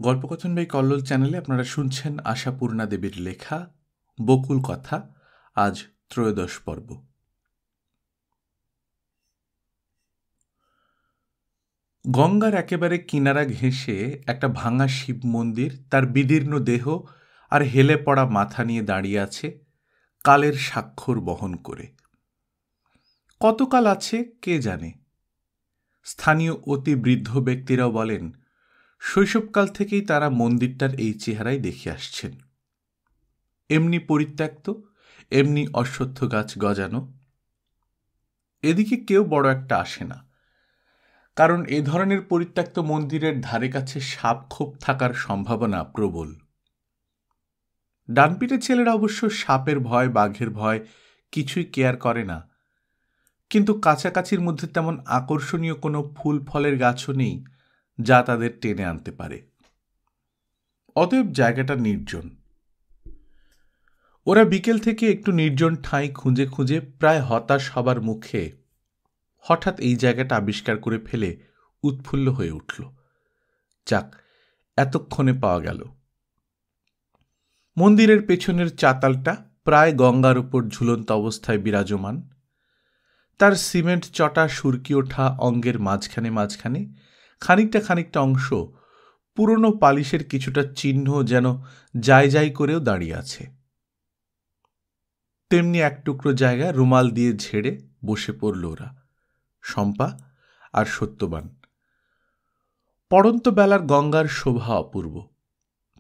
গল্পকথন by Kallol চ্যানেলে আপনারা শুনছেন আশাপূর্ণা দেবীর লেখা বকুল কথা। আজ ত্রয়োদশ পর্ব। গঙ্গার একেবারে কিনারা ঘেঁষে একটা ভাঙা শিব মন্দির তার বিদীর্ণ দেহ আর হেলে পড়া মাথা নিয়ে দাঁড়িয়ে আছে, কালের স্বাক্ষর বহন করে। কতকাল আছে কে জানে। স্থানীয় অতি বৃদ্ধ ব্যক্তিরাও বলেন শৈশবকাল থেকেই তারা মন্দিরটার এই চেহারাই দেখে আসছেন। এমনি পরিত্যক্ত, এমনি অশ্বত্থ গাছ গজানো। এদিকে কেউ বড় একটা আসে না, কারণ এ ধরনের পরিত্যক্ত মন্দিরের ধারে কাছে সাপ খোপ থাকার সম্ভাবনা প্রবল। ডানপিটে ছেলেরা অবশ্য সাপের ভয়, বাঘের ভয় কিছুই কেয়ার করে না, কিন্তু কাছাকাছির মধ্যে তেমন আকর্ষণীয় কোনো ফুল ফলের গাছও নেই যা তাদের টেনে আনতে পারে। অতএব জায়গাটা নির্জন। ওরা বিকেল থেকে একটু নির্জন ঠাঁই খুঁজে খুঁজে প্রায় হতাশ হবার মুখে হঠাৎ এই জায়গাটা আবিষ্কার করে ফেলে উৎফুল্ল হয়ে উঠল। যাক, এতক্ষণে পাওয়া গেল। মন্দিরের পেছনের চাতালটা প্রায় গঙ্গার উপর ঝুলন্ত অবস্থায় বিরাজমান। তার সিমেন্ট চটা সুরকি ওঠা অঙ্গের মাঝখানে মাঝখানে খানিকটা অংশ পুরনো পালিশের কিছুটা চিহ্ন যেন যাই করেও দাঁড়িয়ে আছে। তেমনি এক টুকরো জায়গা রুমাল দিয়ে ঝেড়ে বসে পড়ল ওরা, শম্পা আর সত্যবান। পড়ন্ত বেলার গঙ্গার শোভা অপূর্ব,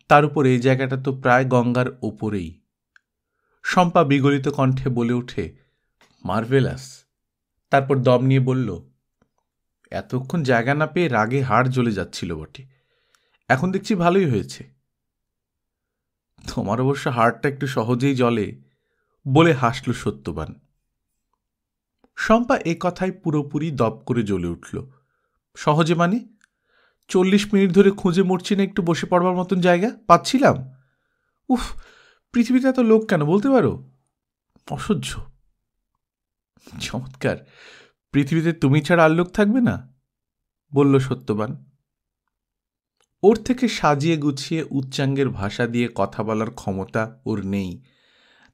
তার উপর এই জায়গাটা তো প্রায় গঙ্গার ওপরেই। শম্পা বিগলিত কণ্ঠে বলে ওঠে, মার্ভেলাস। তারপর দম নিয়ে বলল, এতক্ষণ জায়গা না পেয়ে রাগে হাড় জ্বলে যাচ্ছিল বটে, এখন দেখছি ভালোই হয়েছে। তোমার অবশ্য হাড়টা একটু সহজেই জ্বলে, বলে হাসল সত্যবান। শম্পা এ কথায় পুরোপুরি দপ করে জ্বলে উঠল। সহজে মানে? 40 মিনিট ধরে খুঁজে মরছি না একটু বসে পড়বার মতন জায়গা পাচ্ছিলাম। উফ, পৃথিবীতে এত লোক কেন বলতে পারো? অসহ্য। চমৎকার, পৃথিবীতে তুমি ছাড়া আর লোক থাকবে না, বলল সত্যবান। ওর থেকে সাজিয়ে গুছিয়ে উচ্চাঙ্গের ভাষা দিয়ে কথা বলার ক্ষমতা ওর নেই,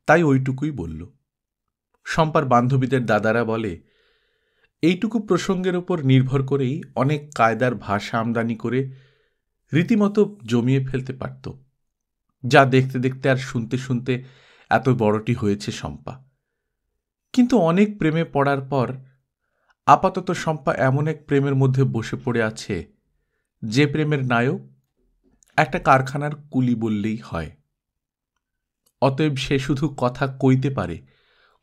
তাই ওইটুকুই বলল। শম্পার বান্ধবীদের দাদারা বলে, এইটুকু প্রসঙ্গের উপর নির্ভর করেই অনেক কায়দার ভাষা আমদানি করে রীতিমতো জমিয়ে ফেলতে পারত, যা দেখতে দেখতে আর শুনতে শুনতে এত বড়টি হয়েছে শম্পা। কিন্তু অনেক প্রেমে পড়ার পর আপাতত শম্পা এমন এক প্রেমের মধ্যে বসে পড়ে আছে, যে প্রেমের নায়ক একটা কারখানার কুলি বললেই হয়। অতএব সে শুধু কথা কইতে পারে,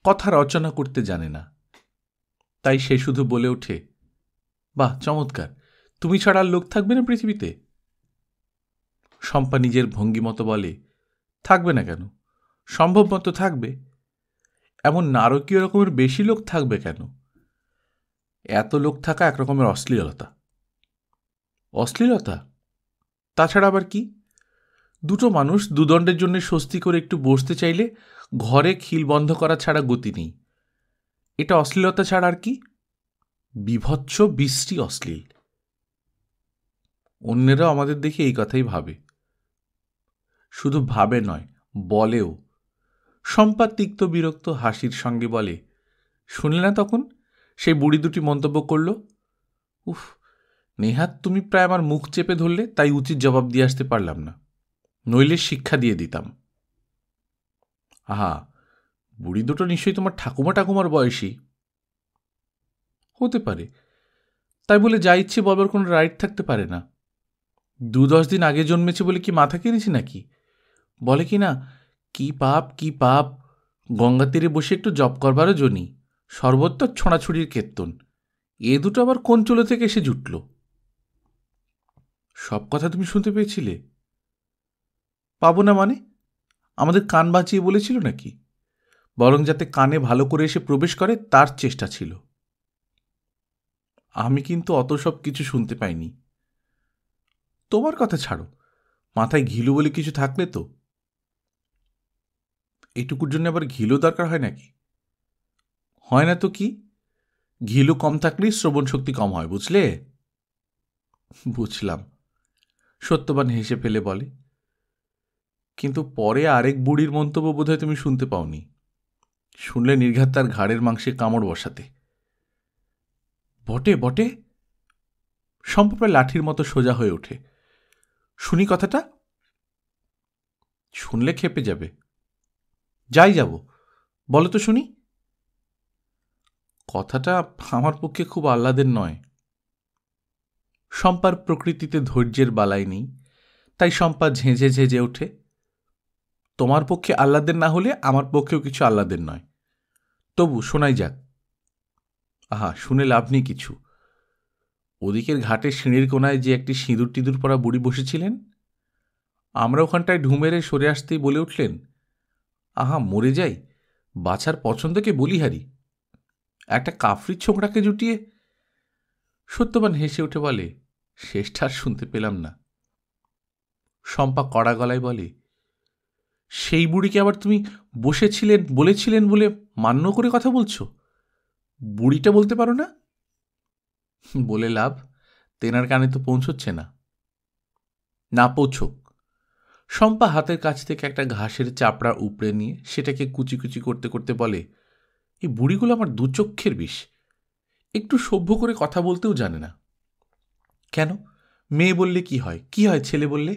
কথা রচনা করতে জানে না। তাই সে শুধু বলে ওঠে, বাহ, চমৎকার, তুমি ছাড়া আর লোক থাকবে না পৃথিবীতে? শম্পা নিজের ভঙ্গিমতো বলে, থাকবে না কেন, সম্ভব মতো থাকবে। এমন নারকীয় রকমের বেশি লোক থাকবে কেন? এত লোক থাকা একরকমের অশ্লীলতা। অশ্লীলতা? তাছাড়া আবার কি? দুটো মানুষ দুদণ্ডের জন্য স্বস্তি করে একটু বসতে চাইলে ঘরে খিল বন্ধ করা ছাড়া গতি নেই। এটা অশ্লীলতা ছাড়া আর কি? বিভৎস বিশ্রী অশ্লীল। অন্যেরাও আমাদের দেখে এই কথাই ভাবে। শুধু ভাবে নয়, বলেও। শম্পা তিক্ত বিরক্ত হাসির সঙ্গে বলে, শুনলে না তখন সেই বুড়ি দুটি মন্তব্য করল? উফ, নেহাত তুমি প্রায় আমার মুখ চেপে ধরলে, তাই উচিত জবাব দিয়ে আসতে পারলাম না, নইলে শিক্ষা দিয়ে দিতাম। আহা, বুড়ি দুটো নিশ্চয়ই তোমার ঠাকুমার বয়সী। হতে পারে, তাই বলে যা ইচ্ছে বলবার কোনো রাইট থাকতে পারে না। 2-10 দিন আগে জন্মেছে বলে কি মাথা কিনেছি নাকি? বলে কি না, কি পাপ, গঙ্গা তীরে বসে একটু জপ করবারও জনি, সর্বত্র ছোঁড়াছুড়ির কেত্তন। এ দুটো আবার কোন চলে থেকে এসে জুটল? সব কথা তুমি শুনতে পেয়েছিলে? পাবো না মানে? আমাদের কান বাঁচিয়ে বলেছিল নাকি? বরং যাতে কানে ভালো করে এসে প্রবেশ করে তার চেষ্টা ছিল। আমি কিন্তু অত সব কিছু শুনতে পাইনি। তোমার কথা ছাড়ো, মাথায় ঘিলু বলে কিছু থাকলে তো। এটুকুর জন্য আবার ঘিলু দরকার হয় নাকি? হয় না তো কি? ঘিলু কম থাকলেই শ্রবণ শক্তি কম হয়, বুঝলে? বুঝলাম। সত্যবান হেসে ফেলে বলে, কিন্তু পরে আরেক বুড়ির মন্তব্য বোধহয় তুমি শুনতে পাওনি। শুনলে নির্ঘাত তার ঘাড়ের মাংসে কামড় বসাতে। বটে বটে। শম্পা প্রায় লাঠির মতো সোজা হয়ে ওঠে। শুনি কথাটা। শুনলে খেপে যাবে। যাই যাব, বলো তো শুনি। কথাটা আমার পক্ষে খুব আহ্লাদের নয়। শম্পার প্রকৃতিতে ধৈর্যের বালাই নেই, তাই শম্পা ঝেঁঝে ঝেঁঝে ওঠে। তোমার পক্ষে আহ্লাদের না হলে আমার পক্ষেও কিছু আহ্লাদের নয়, তবু শোনাই যাক। আহা, শুনে লাভ নেই কিছু। ওদিকের ঘাটের সিঁড়ির কোনায় যে একটি সিঁদুর টিঁদুর পরা বুড়ি বসেছিলেন, আমরা ওখানটায় ঢুমেরে সরে আসতেই বলে উঠলেন, আহা মরে যাই, বাছার পছন্দকে বলিহারি, একটা কাফরির ছোকরাকে জুটিয়ে। সত্যবান হেসে উঠে বলে, শেষটা আর শুনতে পেলাম না। শম্পা কড়া গলায় বলে, সেই বুড়িকে আবার তুমি বলেছিলেন বলে মান্য করে কথা বলছো? বুড়িটা বলতে পারো না? বলে লাভ, তেনার কানে তো পৌঁছচ্ছে না। না পৌঁছক। শম্পা হাতের কাছ থেকে একটা ঘাসের চাপড়া উপড়ে নিয়ে সেটাকে কুচি কুচি করতে করতে বলে, এই বুড়িগুলো আমার দুচক্ষের বিষ। একটু সভ্য করে কথা বলতেও জানে না। কেন, মেয়ে বললে কি হয়, কি হয় ছেলে বললে?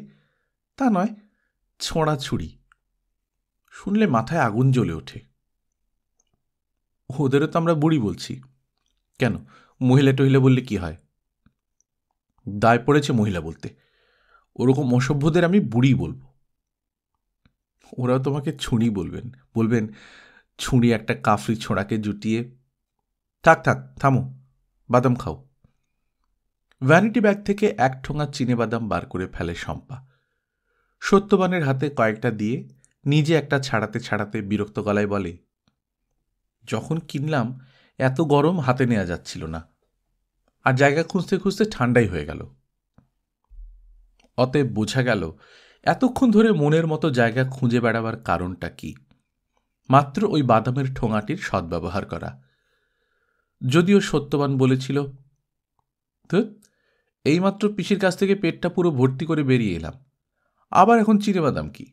তা নয়, ছোঁড়াছুড়ি। শুনলে মাথায় আগুন জ্বলে ওঠে। ওদেরও তো আমরা বুড়ি বলছি। কেন, মহিলা টহিলা বললে কি হয়? দায় পড়েছে মহিলা বলতে। ওরকম অসভ্যদের আমি বুড়ি বলবো। ওরাও তোমাকে ছুঁড়ি বলবেন ছুঁড়ি একটা কাফরি ছোঁড়াকে জুটিয়ে। থাক থাক, থামো, বাদাম খাও। ভ্যানিটি ব্যাগ থেকে এক ঠোঙা চিনে বাদাম বার করে ফেলে শম্পা। সত্যবানের হাতে কয়েকটা দিয়ে নিজে একটা ছাড়াতে ছাড়াতে বিরক্ত গলায় বলে, যখন কিনলাম এত গরম হাতে নেওয়া যাচ্ছিল না, আর জায়গা খুঁজতে খুঁজতে ঠান্ডাই হয়ে গেল। অতএব বোঝা গেল এতক্ষণ ধরে মনের মতো জায়গা খুঁজে বেড়াবার কারণটা কি। মাত্র ওই বাদামের ঠোঙাটির সদ্ব্যবহার করা। যদিও সত্যবান বলেছিল, এইমাত্র পিসির কাছ থেকে পেটটা পুরো ভর্তি করে বেরিয়ে এলাম, আবার এখন চিড়ে বাদাম কি?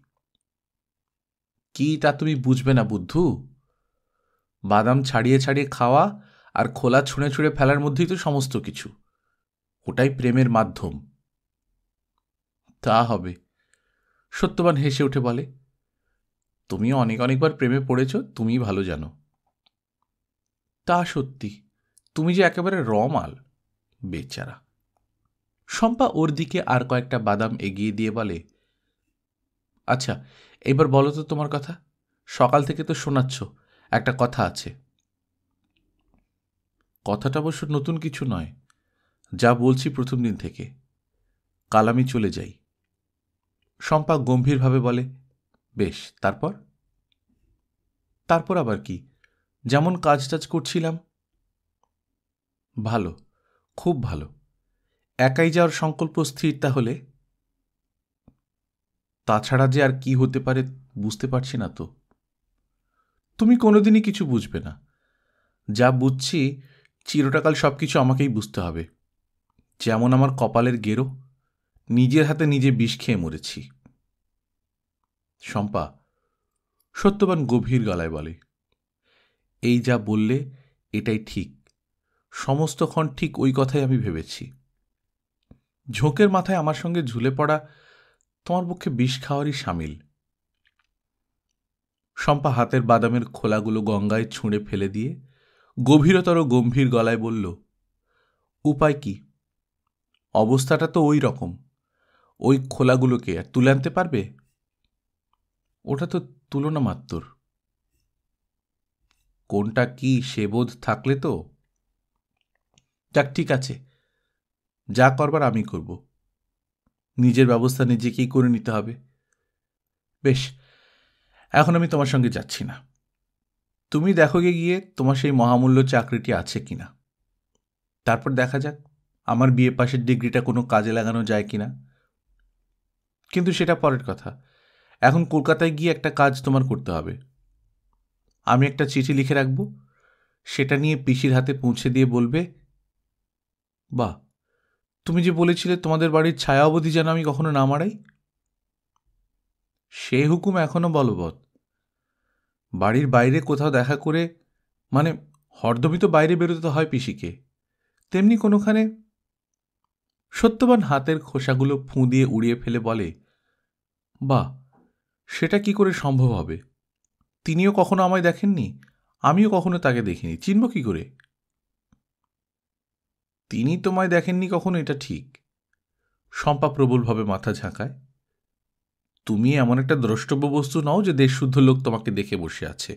কি তা তুমি বুঝবে না বুদ্ধু? বাদাম ছাড়িয়ে ছাড়িয়ে খাওয়া আর খোলা ছুঁড়ে ছুঁড়ে ফেলার মধ্যেই তো সমস্ত কিছু। ওটাই প্রেমের মাধ্যম। তা হবে। সত্যবান হেসে উঠে বলে, তুমিও অনেকবার প্রেমে পড়েছ, তুমি ভালো জানো। তা সত্যি, তুমি যে একেবারে রমাল, বেচারা। শম্পা ওর দিকে আর কয়েকটা বাদাম এগিয়ে দিয়ে বলে, আচ্ছা এবার বলো তো তোমার কথা। সকাল থেকে তো শোনাচ্ছ একটা কথা আছে। কথাটা অবশ্য নতুন কিছু নয়, যা বলছি প্রথম দিন থেকে। কাল আমি চলে যাই। শম্পা গম্ভীরভাবে বলে, বেশ, তারপর? তারপর আবার কি, যেমন কাজ টাজ করছিলাম। ভালো, খুব ভালো। একাই যাওয়ার সংকল্প স্থির তাহলে? তাছাড়া যে আর কি হতে পারে বুঝতে পারছি না তো। তুমি কোনোদিনই কিছু বুঝবে না। যা বুঝছি চিরটাকাল সব কিছু আমাকেই বুঝতে হবে। যেমন আমার কপালের গেরো, নিজের হাতে নিজে বিষ খেয়ে মরেছি। শম্পা, সত্যবান গভীর গলায় বলে, এই যা বললে এটাই ঠিক, সমস্তক্ষণ ঠিক ওই কথাই আমি ভেবেছি। ঝোঁকের মাথায় আমার সঙ্গে ঝুলে পড়া তোমার পক্ষে বিষ খাওয়ারই সামিল। শম্পা হাতের বাদামের খোলাগুলো গঙ্গায় ছুঁড়ে ফেলে দিয়ে গভীরতর গম্ভীর গলায় বলল, উপায় কি? অবস্থাটা তো ওই রকম। ওই খোলাগুলোকে আর তুলে আনতে পারবে? ওটা তো তুলনা মাত্র। কোনটা কি সে বোধ থাকলে তো। যাক, ঠিক আছে, যা করবার আমি করব। নিজের ব্যবস্থা নিজেকেই করে নিতে হবে। বেশ, এখন আমি তোমার সঙ্গে যাচ্ছি না। তুমি দেখো গিয়ে তোমার সেই মহামূল্য চাকরিটি আছে কিনা। তারপর দেখা যাক আমার বিএ পাশের ডিগ্রিটা কোনো কাজে লাগানো যায় কিনা। কিন্তু সেটা পরের কথা। এখন কলকাতায় গিয়ে একটা কাজ তোমার করতে হবে। আমি একটা চিঠি লিখে রাখব, সেটা নিয়ে পিসির হাতে পৌঁছে দিয়ে বলবে, বাহ, তুমি যে বলেছিলে তোমাদের বাড়ির ছায়া অবধি যেন আমি কখনো না মারাই, সে হুকুম এখনো বলবৎ। বাড়ির বাইরে কোথাও দেখা করে, মানে হরদমই তো বাইরে বেরোতে তো হয় পিসিকে, তেমনি কোনোখানে। সত্যবান হাতের খোসাগুলো ফুঁ দিয়ে উড়িয়ে ফেলে বলে, বাহ, সেটা কি করে সম্ভব হবে? তিনিও কখনো আমায় দেখেননি, আমিও কখনো তাকে দেখিনি, চিনব কি করে? তিনি তোমায় দেখেননি কখনো, এটা ঠিক। শম্পা প্রবলভাবে মাথা ঝাঁকায়। তুমি এমন একটা দ্রষ্টব্য বস্তু নও যে দেশশুদ্ধ লোক তোমাকে দেখে বসে আছে।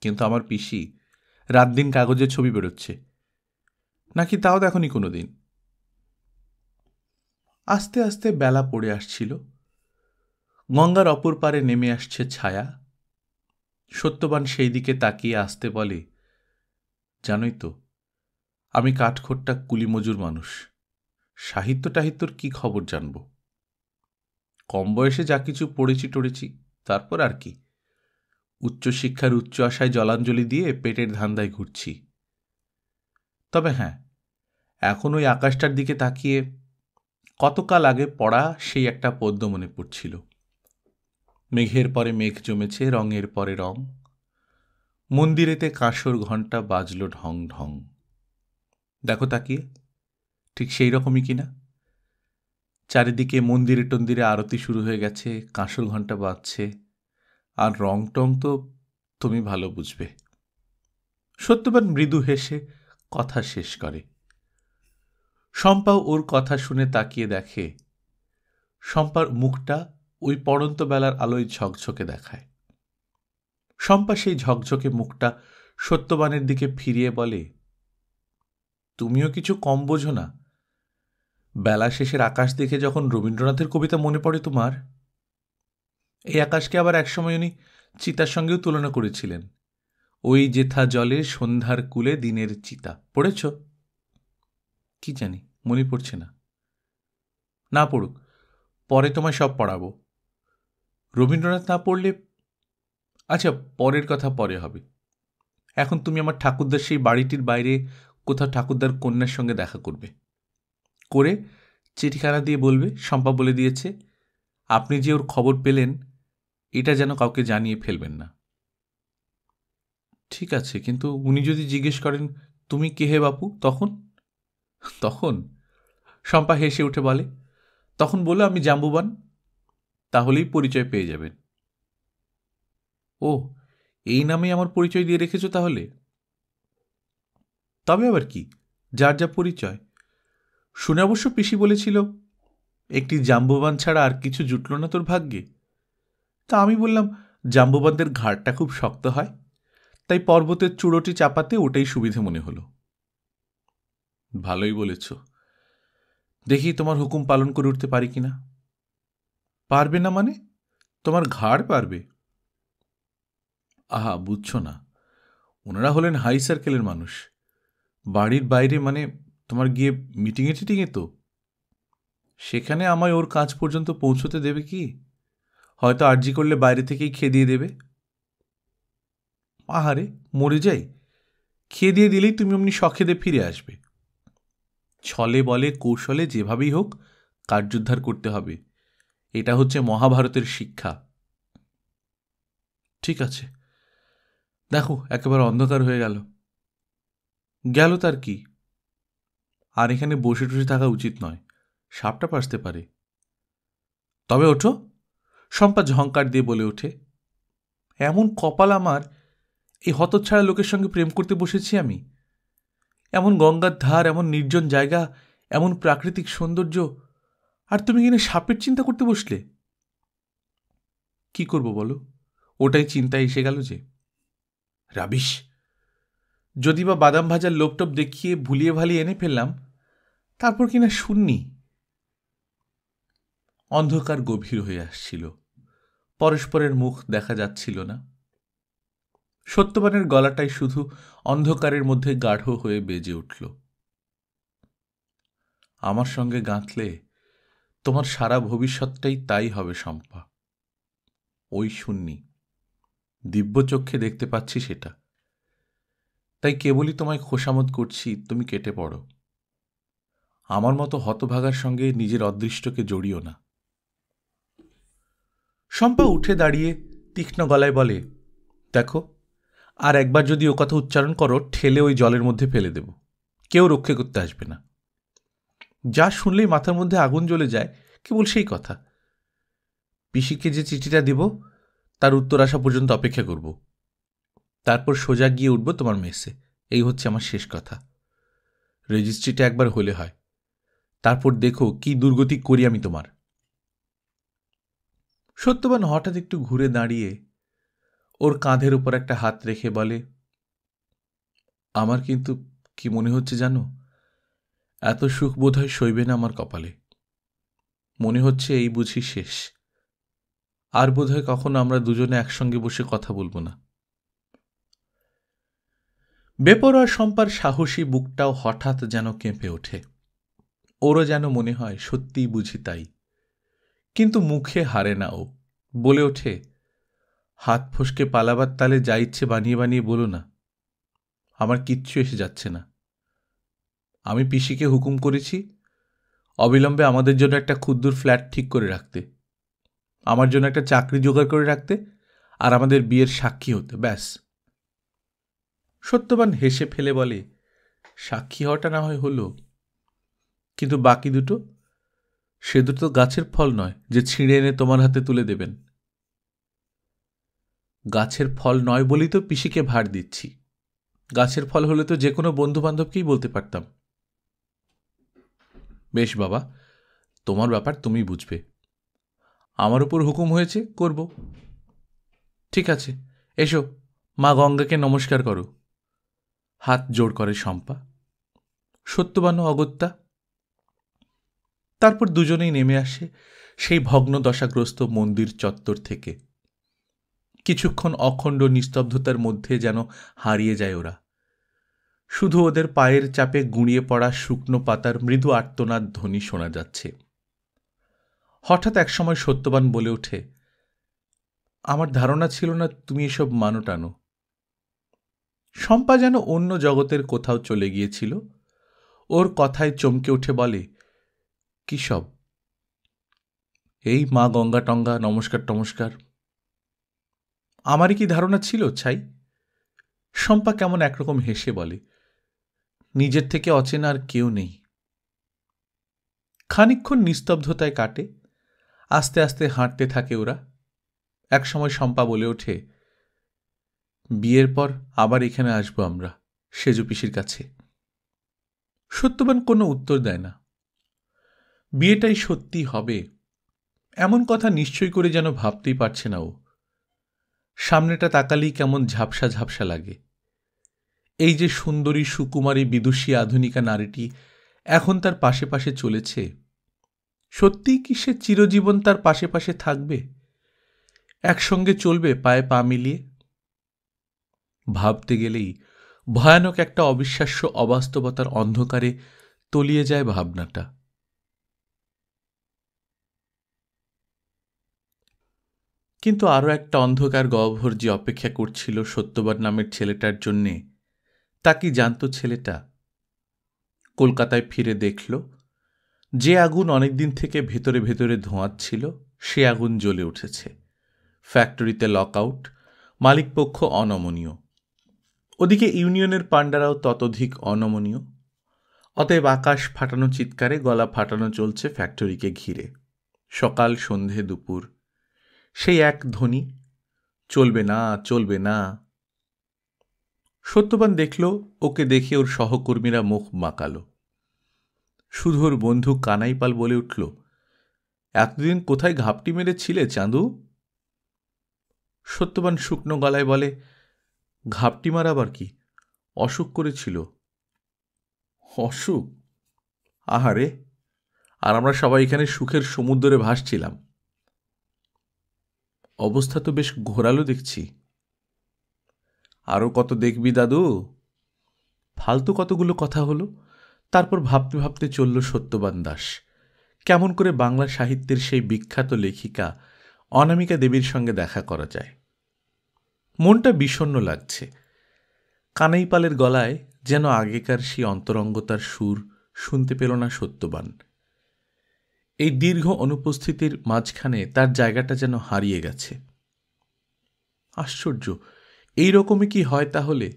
কিন্তু আমার পিসি রাত দিন কাগজের ছবি বেরোচ্ছে, নাকি তাও দেখনি কোনো দিন? আস্তে আস্তে বেলা পড়ে আসছিল। গঙ্গার অপর পারে নেমে আসছে ছায়া। সত্যবান সেই দিকে তাকিয়ে আসতে বলে, জানোই তো, আমি কাঠখোট্টা কুলিমজুর মানুষ। সাহিত্য টাহিত্যর কি খবর জানব? কম বয়সে যা কিছু পড়েছি টড়েছি, তারপর আর কি। উচ্চশিক্ষার উচ্চ আশায় জলাঞ্জলি দিয়ে পেটের ধান্দায় ঘুরছি। তবে হ্যাঁ, এখন ওই আকাশটার দিকে তাকিয়ে কতকাল আগে পড়া সেই একটা পদ্য মনে পড়ছিল। মেঘের পরে মেঘ জমেছে, রঙের পরে রং, মন্দিরেতে কাঁসর ঘণ্টা বাজল ঢং ঢং। দেখো তাকিয়ে, ঠিক সেই রকমই কিনা? চারিদিকে মন্দিরে টন্দিরে আরতি শুরু হয়ে গেছে, কাঁসর ঘণ্টা বাজছে, আর রং টং তো তুমি ভালো বুঝবে। সত্যবান মৃদু হেসে কথা শেষ করে। শম্পাও ওর কথা শুনে তাকিয়ে দেখে, শম্পার মুখটা ওই পড়ন্ত বেলার আলোয় ঝকঝকে দেখায়। শম্পা সেই ঝকঝকে মুখটা সত্যবানের দিকে ফিরিয়ে বলে, তুমিও কিছু কম বোঝো না। বেলা শেষের আকাশ দেখে যখন রবীন্দ্রনাথের কবিতা মনে পড়ে তোমার, এই আকাশকে আবার একসময় উনি চিতার সঙ্গেও তুলনা করেছিলেন। ওই যেথা জলে সন্ধ্যার কূলে দিনের চিতা, পড়েছ? কি জানি, মনে পড়ছে না। না পড়ুক, পরে তোমায় সব পড়াবো। রবীন্দ্রনাথ না পড়লে, আচ্ছা পরের কথা পরে হবে। এখন তুমি আমার ঠাকুরদার সেই বাড়িটির বাইরে কোথাও ঠাকুরদার কন্যার সঙ্গে দেখা করবে, করে চিঠিখানা দিয়ে বলবে শম্পা বলে দিয়েছে, আপনি যে ওর খবর পেলেন এটা যেন কাউকে জানিয়ে ফেলবেন না। ঠিক আছে, কিন্তু উনি যদি জিজ্ঞেস করেন তুমি কে হে বাপু, তখন? তখন শম্পা হেসে উঠে বলে, তখন বলো আমি জাম্বুবান, তাহলেই পরিচয় পেয়ে যাবেন। ও, এই নামেই আমার পরিচয় দিয়ে রেখেছ তাহলে? তবে আবার কি, যার যা পরিচয়। শুনে অবশ্য পিসি বলেছিল একটি জাম্বুবান ছাড়া আর কিছু জুটল না তোর ভাগ্যে। তা আমি বললাম, জাম্বুবানদের ঘাড়টা খুব শক্ত হয়, তাই পর্বতের চূড়োটি চাপাতে ওটাই সুবিধে মনে হলো। ভালোই বলেছ। দেখি তোমার হুকুম পালন করে উঠতে পারি কিনা। পারবে না মানে? তোমার ঘাড় পারবে। আহা, বুঝছো না, ওনারা হলেন হাই সার্কেলের মানুষ। বাড়ির বাইরে মানে তোমার গিয়ে মিটিংয়ে টিটিংয়ে তো। সেখানে আমায় ওর কাজ পর্যন্ত পৌঁছতে দেবে কি? হয়তো আর্জি করলে বাইরে থেকেই খেয়ে দিয়ে দেবে। আহারে, মরে যাই, খেয়ে দিয়ে দিলেই তুমি অমনি শখেদে ফিরে আসবে। ছলে বলে কৌশলে যেভাবেই হোক কার্যোদ্ধার করতে হবে, এটা হচ্ছে মহাভারতের শিক্ষা। ঠিক আছে, দেখো একেবারে অন্ধকার হয়ে গেল। গেল তার কি, আর এখানে বসে টসে থাকা উচিত নয়, সাপটা আসতে পারে। তবে ওঠো, শম্পা ঝংকার দিয়ে বলে ওঠে, এমন কপাল আমার, এই হতচ্ছাড়া লোকের সঙ্গে প্রেম করতে বসেছি আমি। এমন গঙ্গার ধার, এমন নির্জন জায়গা, এমন প্রাকৃতিক সৌন্দর্য, আর তুমি কিনা সাপের চিন্তা করতে বসলে। কি করব বলো, ওটাই চিন্তায় এসে গেল যে। রাবিশ, যদি বা বাদাম ভাজার লোপটোপ দেখিয়ে ভুলিয়ে ভালিয়ে এনে ফেললাম, তারপর কিনা শুননি। অন্ধকার গভীর হয়ে আসছিল, পরস্পরের মুখ দেখা যাচ্ছিল না। সত্যবানের গলাটাই শুধু অন্ধকারের মধ্যে গাঢ় হয়ে বেজে উঠল, আমার সঙ্গে গাঁথলে তোমার সারা ভবিষ্যৎটাই তাই হবে শম্পা। ওই শুননি, দিব্যচক্ষে দেখতে পাচ্ছি সেটা। তাই কেবলই তোমায় খোসামত করছি, তুমি কেটে পড়ো। আমার মতো হতভাগার সঙ্গে নিজের অদৃষ্টকে জড়িও না। শম্পা উঠে দাঁড়িয়ে তীক্ষ্ণ গলায় বলে, দেখো, আর একবার যদি ও কথা উচ্চারণ করো ঠেলে ওই জলের মধ্যে ফেলে দেব, কেউ রক্ষে করতে আসবে না। যা শুনলেই মাথার মধ্যে আগুন জ্বলে যায়, কেবল সেই কথা। পিসিকে যে চিঠিটা দেব তার উত্তর আসা পর্যন্ত অপেক্ষা করব, তারপর সোজা গিয়ে উঠব তোমার মেসে। এই হচ্ছে আমার শেষ কথা। রেজিস্ট্রিটা একবার হলে হয়, তারপর দেখো কি দুর্গতি করি আমি তোমার। সত্যবান হঠাৎ একটু ঘুরে দাঁড়িয়ে ওর কাঁধের উপর একটা হাত রেখে বলে, আমার কিন্তু কি মনে হচ্ছে জানো, এত সুখ বোধ হয় সইবে না আমার কপালে। মনে হচ্ছে এই বুঝি শেষ, আর বোধ হয় কখনো আমরা দুজনে একসঙ্গে বসে কথা বলবো না। বেপরোয়া শম্পার সাহসী বুকটাও হঠাৎ যেন কেঁপে ওঠে। ওরও যেন মনে হয় সত্যিই বুঝি তাই, কিন্তু মুখে হারে না ও, বলে ওঠে, হাত ফসকে পালাবার তালে যা ইচ্ছে বানিয়ে বানিয়ে বলো না, আমার কিচ্ছু এসে যাচ্ছে না। আমি পিসিকে হুকুম করেছি অবিলম্বে আমাদের জন্য একটা ক্ষুদ্র ফ্ল্যাট ঠিক করে রাখতে, আমার জন্য একটা চাকরি জোগাড় করে রাখতে, আর আমাদের বিয়ের সাক্ষী হতে, ব্যাস। সত্যবান হেসে ফেলে বলে, সাক্ষী হওয়াটা না হয় হলো, কিন্তু বাকি দুটো, সে দুটো গাছের ফল নয় যে ছিঁড়ে এনে তোমার হাতে তুলে দেবেন। গাছের ফল নয় বলেই তো পিসিকে ভার দিচ্ছি, গাছের ফল হলে তো যে কোনো বন্ধু বান্ধবকেই বলতে পারতাম। বেশ বাবা, তোমার ব্যাপার তুমি বুঝবে, আমার উপর হুকুম হয়েছে করব। ঠিক আছে, এসো, মা গঙ্গাকে নমস্কার করো। হাত জোড় করে শম্পা। সত্যবানও অগত্যা। তারপর দুজনেই নেমে আসে সেই ভগ্ন দশাগ্রস্ত মন্দির চত্বর থেকে। কিছুক্ষণ অখণ্ড নিস্তব্ধতার মধ্যে যেন হারিয়ে যায় ওরা। শুধু ওদের পায়ের চাপে গুঁড়িয়ে পড়া শুকনো পাতার মৃদু আর্তনাদ ধ্বনি শোনা যাচ্ছে। হঠাৎ একসময় সত্যবান বলে ওঠে, আমার ধারণা ছিল না তুমি এসব মানো টানো। শম্পা যেন অন্য জগতের কোথাও চলে গিয়েছিল, ওর কথায় চমকে উঠে বলে, কি সব? এই মা গঙ্গা টঙ্গা নমস্কার টমস্কার। আমারই কি ধারণা ছিল ছাই? শম্পা কেমন একরকম হেসে বলে, নিজের থেকে অচেনা আর কেউ নেই। খানিকক্ষণ নিস্তব্ধতায় কাটে, আস্তে আস্তে হাঁটতে থাকে ওরা। একসময় শম্পা বলে ওঠে, বিয়ের পর আবার এখানে আসবো আমরা, সেজু পিসির কাছে। সত্যবান কোনো উত্তর দেয় না। বিয়েটাই সত্যি হবে এমন কথা নিশ্চয় করে যেন ভাবতেই পারছে না ও। সামনেটা তাকালেই কেমন ঝাপসা ঝাপসা লাগে। এই যে সুন্দরী সুকুমারী বিদুষী আধুনিকা নারীটি এখন তার পাশে পাশে চলেছে, সত্যিই কি সে চিরজীবন তার পাশে পাশে থাকবে, একসঙ্গে চলবে পায়ে পা মিলিয়ে? ভাবতে গেলেই ভয়ানক একটা অবিশ্বাস্য অবাস্তবতার অন্ধকারে তলিয়ে যায় ভাবনাটা। কিন্তু আরও একটা অন্ধকার গহ্বর যে অপেক্ষা করছিল সত্যবান নামের ছেলেটার জন্যে, তা কি জানত ছেলেটা? কলকাতায় ফিরে দেখল, যে আগুন অনেকদিন থেকে ভেতরে ভেতরে ধোঁয়াচ্ছিল সে আগুন জ্বলে উঠেছে। ফ্যাক্টরিতে লকআউট, মালিকপক্ষ অনমনীয়, ওদিকে ইউনিয়নের পাণ্ডারাও ততোধিক অনমনীয়। অতএব আকাশ ফাটানো চিৎকারে গলা ফাটানো চলছে ফ্যাক্টরিকে ঘিরে। সকাল সন্ধে দুপুর সেই এক ধ্বনি, চলবে না চলবে না। সত্যবান দেখল, ওকে দেখে ওর সহকর্মীরা মুখ বাঁকালো। শুধু ওর বন্ধু কানাইপাল বলে উঠল, এতদিন কোথায় ঘাপটি মেরেছিলে চাঁদু? সত্যবান শুকনো গলায় বলে, ঘাপটি মার আবার কি, অসুখ করেছিল। অসুখ? আহারে, আর আমরা সবাই এখানে সুখের সমুদ্রে ভাসছিলাম। অবস্থা তো বেশ ঘোরালো দেখছি। আরও কত দেখবি দাদু? ফালতু কতগুলো কথা হলো। তারপর ভাবতে ভাবতে চলল সত্যবান দাস, কেমন করে বাংলা সাহিত্যের সেই বিখ্যাত লেখিকা অনামিকা দেবীর সঙ্গে দেখা করা যায়। মনটা বিষণ্ণ লাগছে। কানাইপালের গলায় যেন আগেকার সেই অন্তরঙ্গতার সুর শুনতে পেল না সত্যবান। এই দীর্ঘ অনুপস্থিতির মাঝখানে তার জায়গাটা যেন হারিয়ে গেছে। আশ্চর্য, এই রকমই কি হয় তাহলে?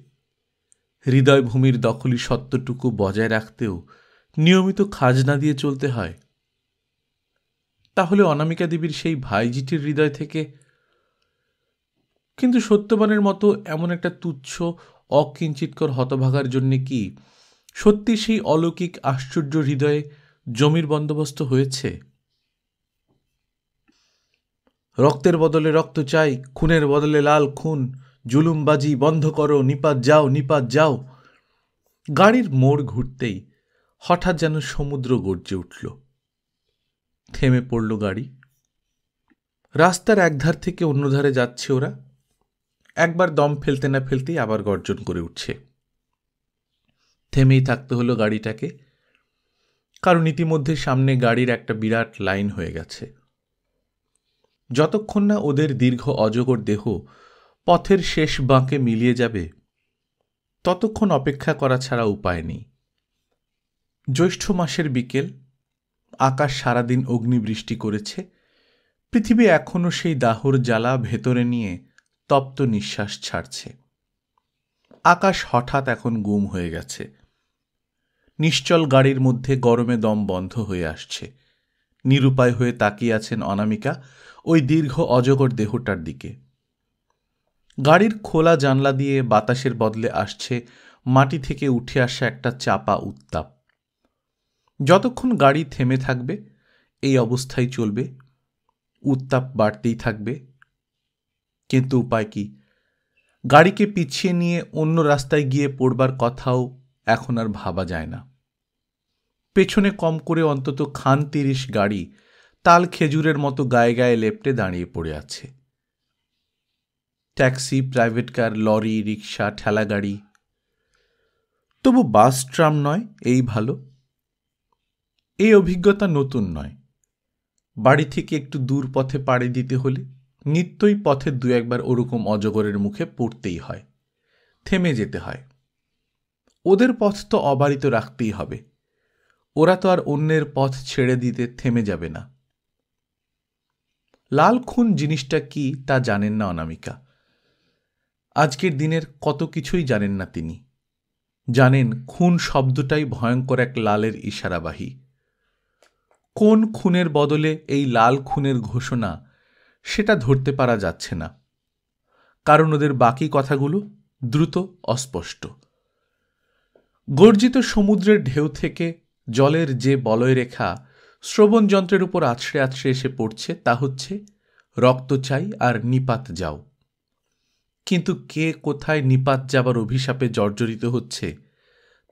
হৃদয়ভূমির দখলি সত্ত্বটুকু বজায় রাখতেও নিয়মিত খাজনা দিয়ে চলতে হয়। তাহলে অনামিকা দেবীর সেই ভাইজিটির হৃদয় থেকে, কিন্তু সত্যবানের মতো এমন একটা তুচ্ছ অকিঞ্চিৎকর হতভাগার জন্যে কি সত্যি সেই অলৌকিক আশ্চর্য হৃদয়ে জমির বন্দোবস্ত হয়েছে? রক্তের বদলে রক্ত চাই, খুনের বদলে লাল খুন, জুলুমবাজি বন্ধ করো, নিপাত যাও, নিপাত যাও। গাড়ির মোড় ঘুরতেই হঠাৎ যেন সমুদ্র গর্জে উঠল। থেমে পড়ল গাড়ি। রাস্তার একধার থেকে অন্য ধারে যাচ্ছে ওরা। একবার দম ফেলতে না ফেলতেই আবার গর্জন করে উঠছে। থেমেই থাকতে হলো গাড়িটাকে, কারণ ইতিমধ্যে সামনে গাড়ির একটা বিরাট লাইন হয়ে গেছে। যতক্ষণ না ওদের দীর্ঘ অজগর দেহ পথের শেষ বাঁকে মিলিয়ে যাবে, ততক্ষণ অপেক্ষা করা ছাড়া উপায় নেই। জ্যৈষ্ঠ মাসের বিকেল, আকাশ সারাদিন অগ্নিবৃষ্টি করেছে। পৃথিবী এখনও সেই দাহর জ্বালা ভেতরে নিয়ে তপ্ত নিঃশ্বাস ছাড়ছে। আকাশ হঠাৎ এখন গুম হয়ে গেছে। নিশ্চল গাড়ির মধ্যে গরমে দম বন্ধ হয়ে আসছে। নিরুপায় হয়ে তাকিয়ে আছেন অনামিকা ওই দীর্ঘ অজগর দেহটার দিকে। গাড়ির খোলা জানলা দিয়ে বাতাসের বদলে আসছে মাটি থেকে উঠে আসা একটা চাপা উত্তাপ। যতক্ষণ গাড়ি থেমে থাকবে এই অবস্থায় চলবে, উত্তাপ বাড়তেই থাকবে। কিন্তু উপায় কি? গাড়িকে পিছিয়ে নিয়ে অন্য রাস্তায় গিয়ে পড়বার কথাও এখন আর ভাবা যায় না। পেছনে কম করে অন্তত খান 30 গাড়ি তাল খেজুরের মতো গায়ে গায়ে লেপ্টে দাঁড়িয়ে পড়ে আছে। ট্যাক্সি, প্রাইভেট কার, লরি, রিক্সা, ঠেলা গাড়ি। তবু বাস ট্রাম নয়, এই ভালো। এই অভিজ্ঞতা নতুন নয়। বাড়ি থেকে একটু দূর পথে পাড়ি দিতে হলে নিত্যই পথে 2-1 বার ওরকম অজগরের মুখে পড়তেই হয়, থেমে যেতে হয়। ওদের পথ তো অবারিত রাখতেই হবে। ওরা তো আর অন্যের পথ ছেড়ে দিতে থেমে যাবে না। লাল খুন জিনিসটা কি তা জানেন না অনামিকা। আজকের দিনের কত কিছুই জানেন না তিনি। জানেন খুন শব্দটাই ভয়ঙ্কর এক লালের ইশারাবাহী। কোন খুনের বদলে এই লাল খুনের ঘোষণা, সেটা ধরতে পারা যাচ্ছে না, কারণ ওদের বাকি কথাগুলো দ্রুত অস্পষ্ট। গর্জিত সমুদ্রের ঢেউ থেকে জলের যে বলয়রেখা শ্রবণ যন্ত্রের উপর আছড়ে আছড়ে এসে পড়ছে তা হচ্ছে রক্ত চাই আর নিপাত যাও। কিন্তু কে কোথায় নিপাত যাবার অভিশাপে জর্জরিত হচ্ছে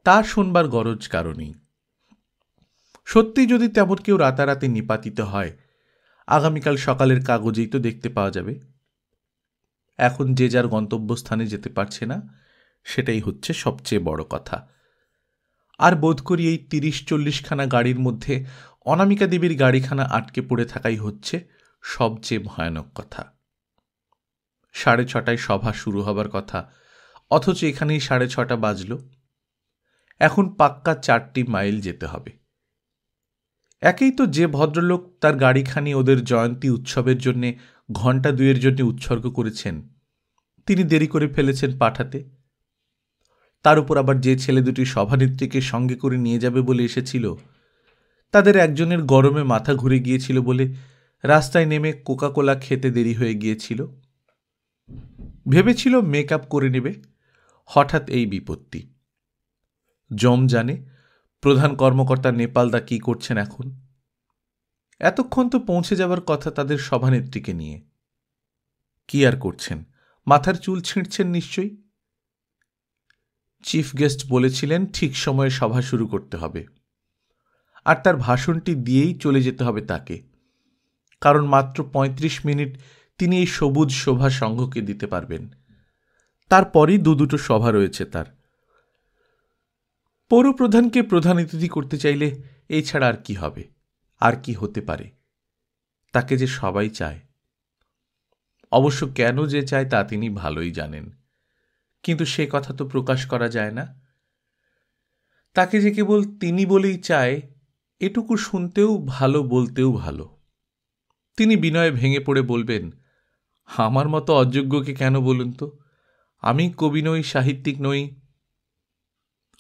তা শোনবার গরজ কারণেই। সত্যি যদি তেমন কেউ রাতারাতি নিপাতিত হয়, আগামীকাল সকালের কাগজেই তো দেখতে পাওয়া যাবে। এখন যে যার গন্তব্যস্থানে যেতে পারছে না, সেটাই হচ্ছে সবচেয়ে বড় কথা। আর বোধ করি এই 30-40 খানা গাড়ির মধ্যে অনামিকা দেবীর গাড়িখানা আটকে পড়ে থাকাই হচ্ছে সবচেয়ে ভয়ানক কথা। 6:30টায় সভা শুরু হবার কথা, অথচ এখানেই 6:30 বাজল। এখন পাক্কা 4টি মাইল যেতে হবে। একেই তো যে ভদ্রলোক তার গাড়িখানি ওদের জয়ন্তী উৎসবের জন্যে ঘণ্টা 2-এর জন্য উৎসর্গ করেছেন, তিনি দেরি করে ফেলেছেন পাঠাতে। তার উপর আবার যে ছেলে দুটি সভানেত্রীকে সঙ্গে করে নিয়ে যাবে বলে এসেছিল, তাদের একজনের গরমে মাথা ঘুরে গিয়েছিল বলে রাস্তায় নেমে কোকা-কোলা খেতে দেরি হয়ে গিয়েছিল। ভেবেছিল মেকআপ করে নেবে, হঠাৎ এই বিপত্তি। জম জানে প্রধান কর্মকর্তা নেপালদা কি করছেন এখন। এতক্ষণ তো পৌঁছে যাবার কথা তাদের সভানেত্রীকে নিয়ে। কি আর করছেন? মাথার চুল ছিঁড়ছেন নিশ্চয়ই। চিফ গেস্ট বলেছিলেন ঠিক সময়ে সভা শুরু করতে হবে, আর তার ভাষণটি দিয়েই চলে যেতে হবে তাকে, কারণ মাত্র 35 মিনিট তিনি এই সবুজ শোভা সংঘকে দিতে পারবেন। তারপরই 2-2টো সভা রয়েছে তার। পৌরপ্রধানকে প্রধান অতিথি করতে চাইলে এই ছাড়া আর কি হবে, আর কি হতে পারে? তাকে যে সবাই চায়। অবশ্য কেন যে চায় তা তিনি ভালোই জানেন, কিন্তু সে কথা তো প্রকাশ করা যায় না। তাকে যে কেবল তিনি বলেই চায় এটুকু শুনতেও ভালো, বলতেও ভালো। তিনি বিনয়ে ভেঙে পড়ে বলবেন, আমার মতো অযোগ্যকে কেন বলুন তো? আমি কবি নই, সাহিত্যিক নই।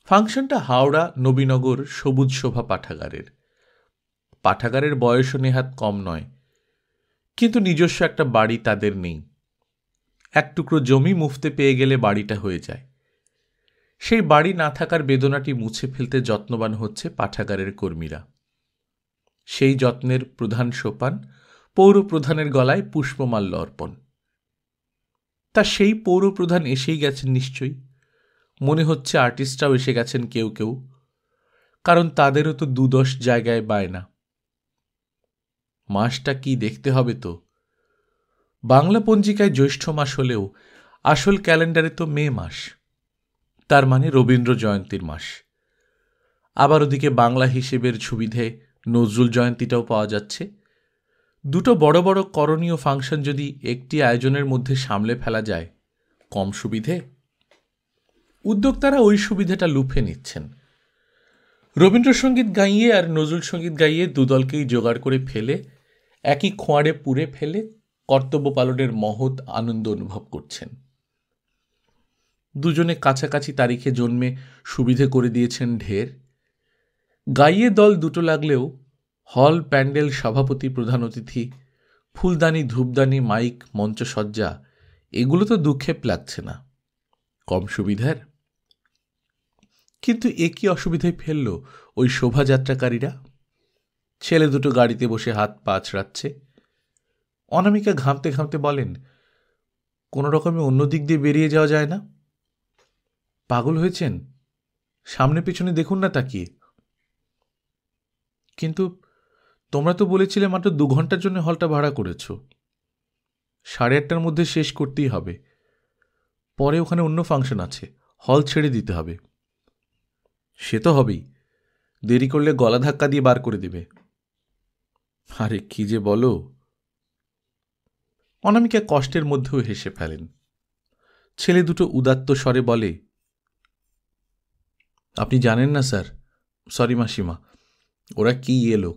ফাংশনটা হাওড়া নবীনগর সবুজ শোভা পাঠাগারের। পাঠাগারের বয়সও নেহাত কম নয়, কিন্তু নিজস্ব একটা বাড়ি তাদের নেই। এক টুকরো জমি মুফতে পেয়ে গেলে বাড়িটা হয়ে যায়। সেই বাড়ি না থাকার বেদনাটি মুছে ফেলতে যত্নবান হচ্ছে পাঠাগারের কর্মীরা। সেই যত্নের প্রধান সোপান পৌরপ্রধানের গলায় পুষ্পমাল্য অর্পণ। তা সেই পৌরপ্রধান এসেই গেছেন নিশ্চয়ই। মনে হচ্ছে আর্টিস্টরাও এসে গেছেন কেউ কেউ, কারণ তাদেরও তো ২-১০ জায়গায় বায়না। মাসটা কি দেখতে হবে তো। বাংলা পঞ্জিকায় জ্যৈষ্ঠ মাস হলেও আসল ক্যালেন্ডারে তো মে মাস, তার মানে রবীন্দ্র জয়ন্তীর মাস। আবার ওদিকে বাংলা হিসেবের সুবিধে নজরুল জয়ন্তীটাও পাওয়া যাচ্ছে। দুটো বড় বড় করণীয় ফাংশন যদি একটি আয়োজনের মধ্যে সামলে ফেলা যায়, কম সুবিধে? উদ্যোক্তারা ওই সুবিধাটা লুফে নিচ্ছেন। রবীন্দ্রসঙ্গীত গাইয়ে আর নজরুল সঙ্গীত গাইয়ে দুদলকেই জোগাড় করে ফেলে একই খোঁয়াড়ে পুরে ফেলে কর্তব্য পালনের মহৎ আনন্দ অনুভব করছেন। দুজনে কাছাকাছি তারিখে জন্মে সুবিধে করে দিয়েছেন ঢের। গাইয়ে দল দুটো লাগলেও হল, প্যান্ডেল, সভাপতি, প্রধান অতিথি, ফুলদানি, ধূপদানি, মাইক, মঞ্চসজ্জা এগুলো তো দুঃক্ষেপ লাগছে না। কম সুবিধার? কিন্তু এ কি অসুবিধায় ফেলল ওই শোভাযাত্রাকারীরা? ছেলে দুটো গাড়িতে বসে হাত পা আছড়াচ্ছে। অনামিকা ঘামতে ঘামতে বলেন, কোনো রকমে অন্য দিক দিয়ে বেরিয়ে যাওয়া যায় না? পাগল হয়েছেন? সামনে পিছনে দেখুন না তাকিয়ে। কিন্তু তোমরা তো বলেছিলে মাত্র ২ ঘন্টার জন্য হলটা ভাড়া করেছ। 8:30টার মধ্যে শেষ করতেই হবে। পরে ওখানে অন্য ফাংশন আছে, হল ছেড়ে দিতে হবে। সে তো হবেই, দেরি করলে গলা ধাক্কা দিয়ে বার করে দেবে। আরে কি যে বলো। অনামিকা কষ্টের মধ্যেও হেসে ফেলেন। ছেলে দুটো উদাত্ত স্বরে বলে, আপনি জানেন না স্যার, সরি মাসিমা, ওরা কি এলো,